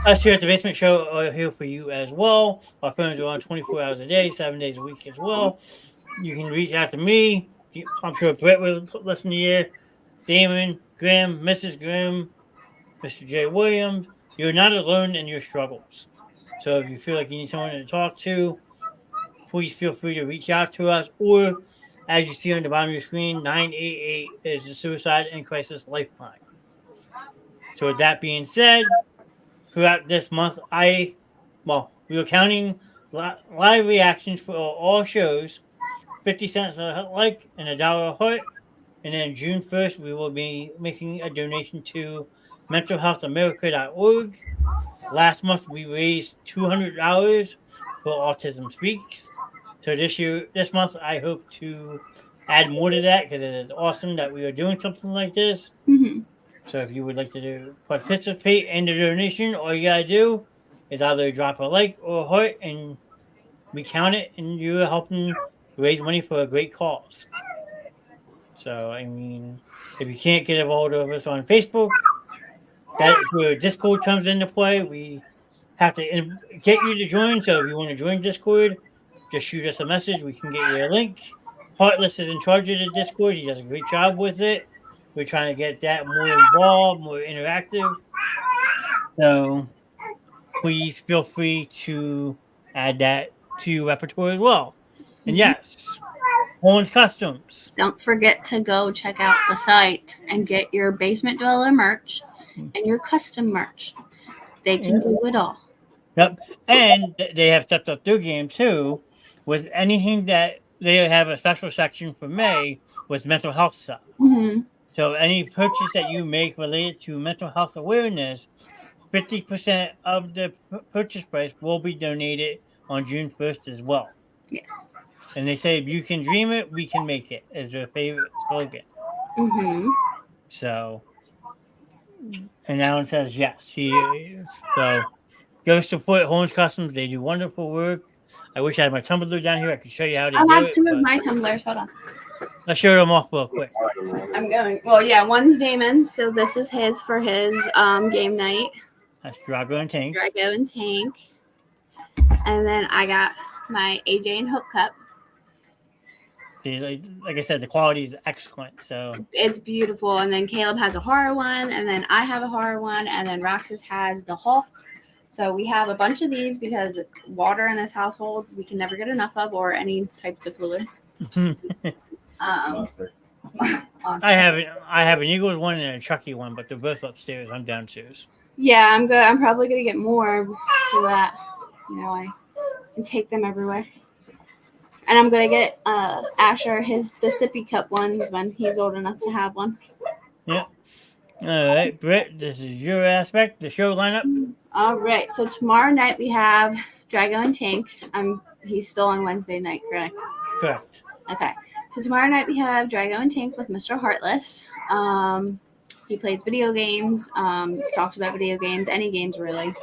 us here at the Basement Show are here for you as well. Our phones are on 24 hours a day, 7 days a week as well. You can reach out to me. I'm sure Brett will listen to you. Damon, Graham, Mrs. Grimm, Mr. J. Williams. You're not alone in your struggles. So if you feel like you need someone to talk to, please feel free to reach out to us. Or, as you see on the bottom of your screen, 988 is the Suicide and Crisis Lifeline. So with that being said, throughout this month, we were counting live reactions for all shows, 50 cents a like and $1 a heart. And then June 1st, we will be making a donation to mentalhealthamerica.org. Last month, we raised $200 for Autism Speaks. So this month, I hope to add more to that because it is awesome that we are doing something like this. Mm-hmm. So if you would like to participate in the donation, all you gotta do is either drop a like or a heart, and we count it, and you're helping raise money for a great cause. So I mean, if you can't get a hold of us on Facebook, that's where Discord comes into play. We have to get you to join. So if you want to join Discord, just shoot us a message. We can get you a link. Heartless is in charge of the Discord. He does a great job with it. We're trying to get that more involved, more interactive. So please feel free to add that to your repertoire as well. And yes, Owen's Customs. Don't forget to go check out the site and get your Basement Dweller merch and your custom merch. They can do it all. Yep. And they have stepped up their game too with anything that they have a special section for May with mental health stuff. Mm-hmm. So any purchase that you make related to mental health awareness, 50% of the purchase price will be donated on June 1st as well. Yes. And they say, if you can dream it, we can make it, is their favorite slogan. Mm-hmm. So, and Alan says yes. So, go support Holmes Customs. They do wonderful work. I wish I had my tumbler down here. I could show you how to do it. I have two of my tumblers. Hold on. Let's show them off real quick. I'm going. Well, yeah, one's Damon. So this is his for his game night. That's Drago and Tank. Drago and Tank. And then I got my AJ and Hope cup. See, like I said, the quality is excellent. So it's beautiful. And then Caleb has a horror one, and then I have a horror one, and then Roxas has the Hulk. So we have a bunch of these because water in this household we can never get enough of, or any types of fluids. I have an Eagles one and a Chucky one, but they're both upstairs. I'm downstairs. Yeah, I'm good. I'm probably gonna get more so that I can take them everywhere. And I'm gonna get Asher the sippy cup ones when he's old enough to have one. Yeah. All right, Britt, this is your aspect, the show lineup. All right. So tomorrow night we have Drago and Tank. He's still on Wednesday night, correct? Correct. Okay. So tomorrow night we have Drago and Tank with Mr. Heartless. He plays video games. Talks about video games, any games really.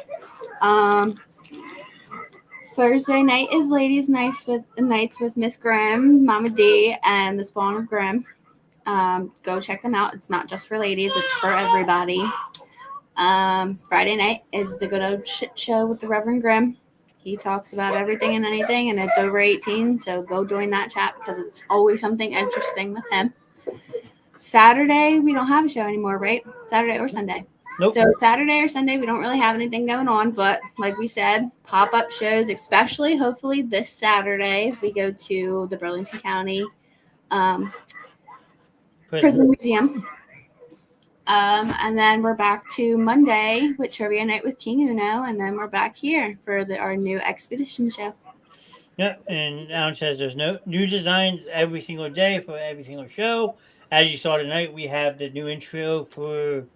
Thursday night is Ladies' Nights with Miss Grimm, Mama D, and the Spawn of Grimm. Go check them out. It's not just for ladies; it's for everybody. Friday night is the Good Old Shit Show with the Reverend Grimm. He talks about everything and anything, and it's over 18, so go join that chat because it's always something interesting with him. Saturday, we don't have a show anymore, right? Saturday or Sunday. Nope. So Saturday or Sunday, we don't really have anything going on, but like we said, pop-up shows, especially hopefully this Saturday, we go to the Burlington County Prison Museum. And then we're back to Monday with Trivia Night with King Uno, and then we're back here for our new Expedition show. Yeah, and Alan says there's no new designs every single day for every single show. As you saw tonight, we have the new intro for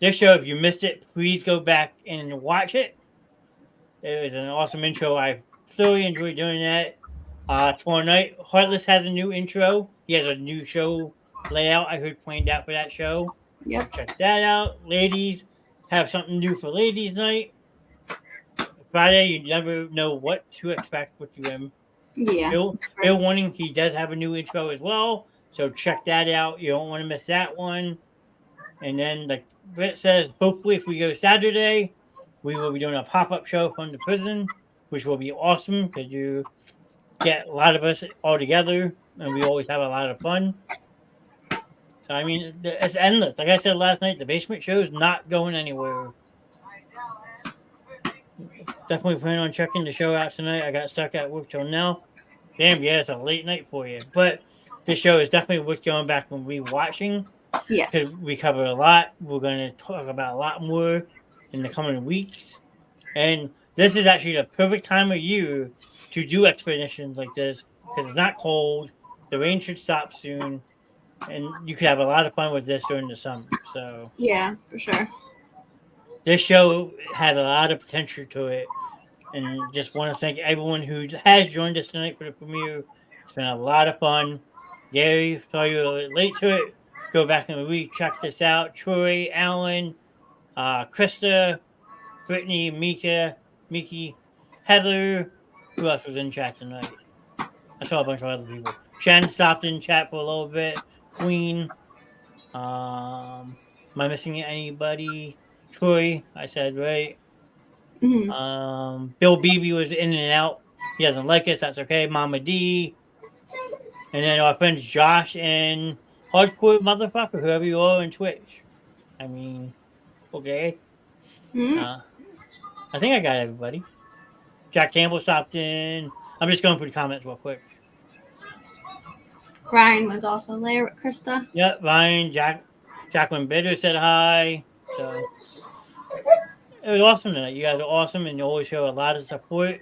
this show. If you missed it, please go back and watch it. It was an awesome intro. I thoroughly enjoyed doing that. Tomorrow night, Heartless has a new intro. He has a new show layout I heard planned out for that show. Yep. Check that out. Ladies have something new for Ladies Night. Friday, you never know what to expect with him. Yeah. Bill Warning, he does have a new intro as well. So check that out. You don't want to miss that one. And then, like Britt says, hopefully if we go Saturday, we will be doing a pop-up show from the prison, which will be awesome because you get a lot of us all together, and we always have a lot of fun. So, I mean, it's endless. Like I said last night, the basement show is not going anywhere. Definitely plan on checking the show out tonight. I got stuck at work till now. Damn, yeah, it's a late night for you. But this show is definitely worth going back and rewatching. Yes. Because we covered a lot. We're going to talk about a lot more in the coming weeks. And this is actually the perfect time of year to do expeditions like this because it's not cold. The rain should stop soon. And you could have a lot of fun with this during the summer. So yeah, for sure. This show has a lot of potential to it. And just want to thank everyone who has joined us tonight for the premiere. It's been a lot of fun. Gary, sorry you were late to it. Go back and recheck this out. Troy, Alan, Krista, Brittany, Miki, Heather. Who else was in chat tonight? I saw a bunch of other people. Shannon stopped in chat for a little bit. Queen. Am I missing anybody? Troy, I said right. Mm-hmm. Bill Beebe was in and out. He doesn't like us. That's okay. Mama D. And then our friends Josh and Hardcore Motherfucker, whoever you are on Twitch. I mean, okay. Mm-hmm. I think I got everybody. Jack Campbell stopped in. I'm just going through the comments real quick. Ryan was also there with Krista. Yep, Ryan, Jacqueline Bitter said hi. So it was awesome tonight. You guys are awesome, and you always show a lot of support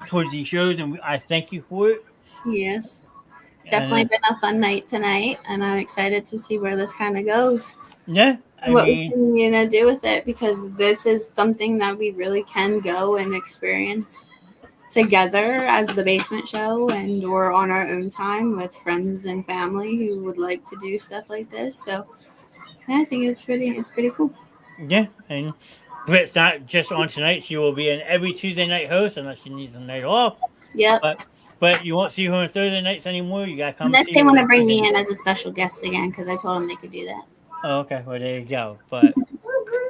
towards these shows, and I thank you for it. Yes. It's definitely been a fun night tonight, and I'm excited to see where this kind of goes. Yeah. What we can, do with it, because this is something that we really can go and experience together as the basement show, and we're on our own time with friends and family who would like to do stuff like this. So yeah, I think it's pretty cool. Yeah, and Britt's not just on tonight. She will be an every Tuesday night host unless she needs a night off. Yep. But you won't see her on Thursday nights anymore. You gotta come. Unless they want to bring me in as a special guest again, because I told them they could do that. Oh, okay. Well, there you go. But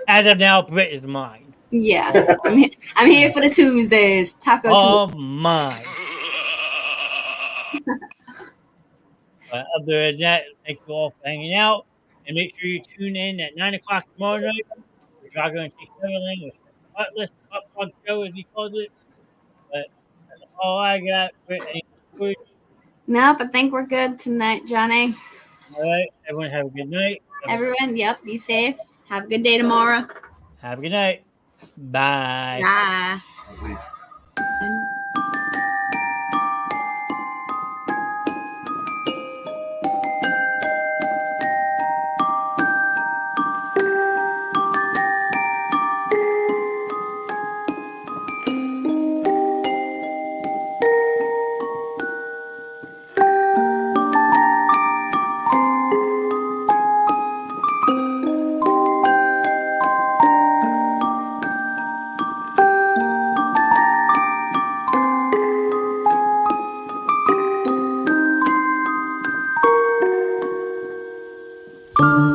as of now, Britt is mine. Yeah, I'm here for the Tuesdays. Taco Tuesdays. Mine. But other than that, thank you all for hanging out. And make sure you tune in at 9 o'clock tomorrow night. We're going to see Sterling with Heartless Pop Show, as he calls it. But that's all I got. Nope, I think we're good tonight, Johnny. All right. Everyone have a good night. Everyone, yep, be safe. Have a good day tomorrow. Have a good night. Bye. Bye. Bye.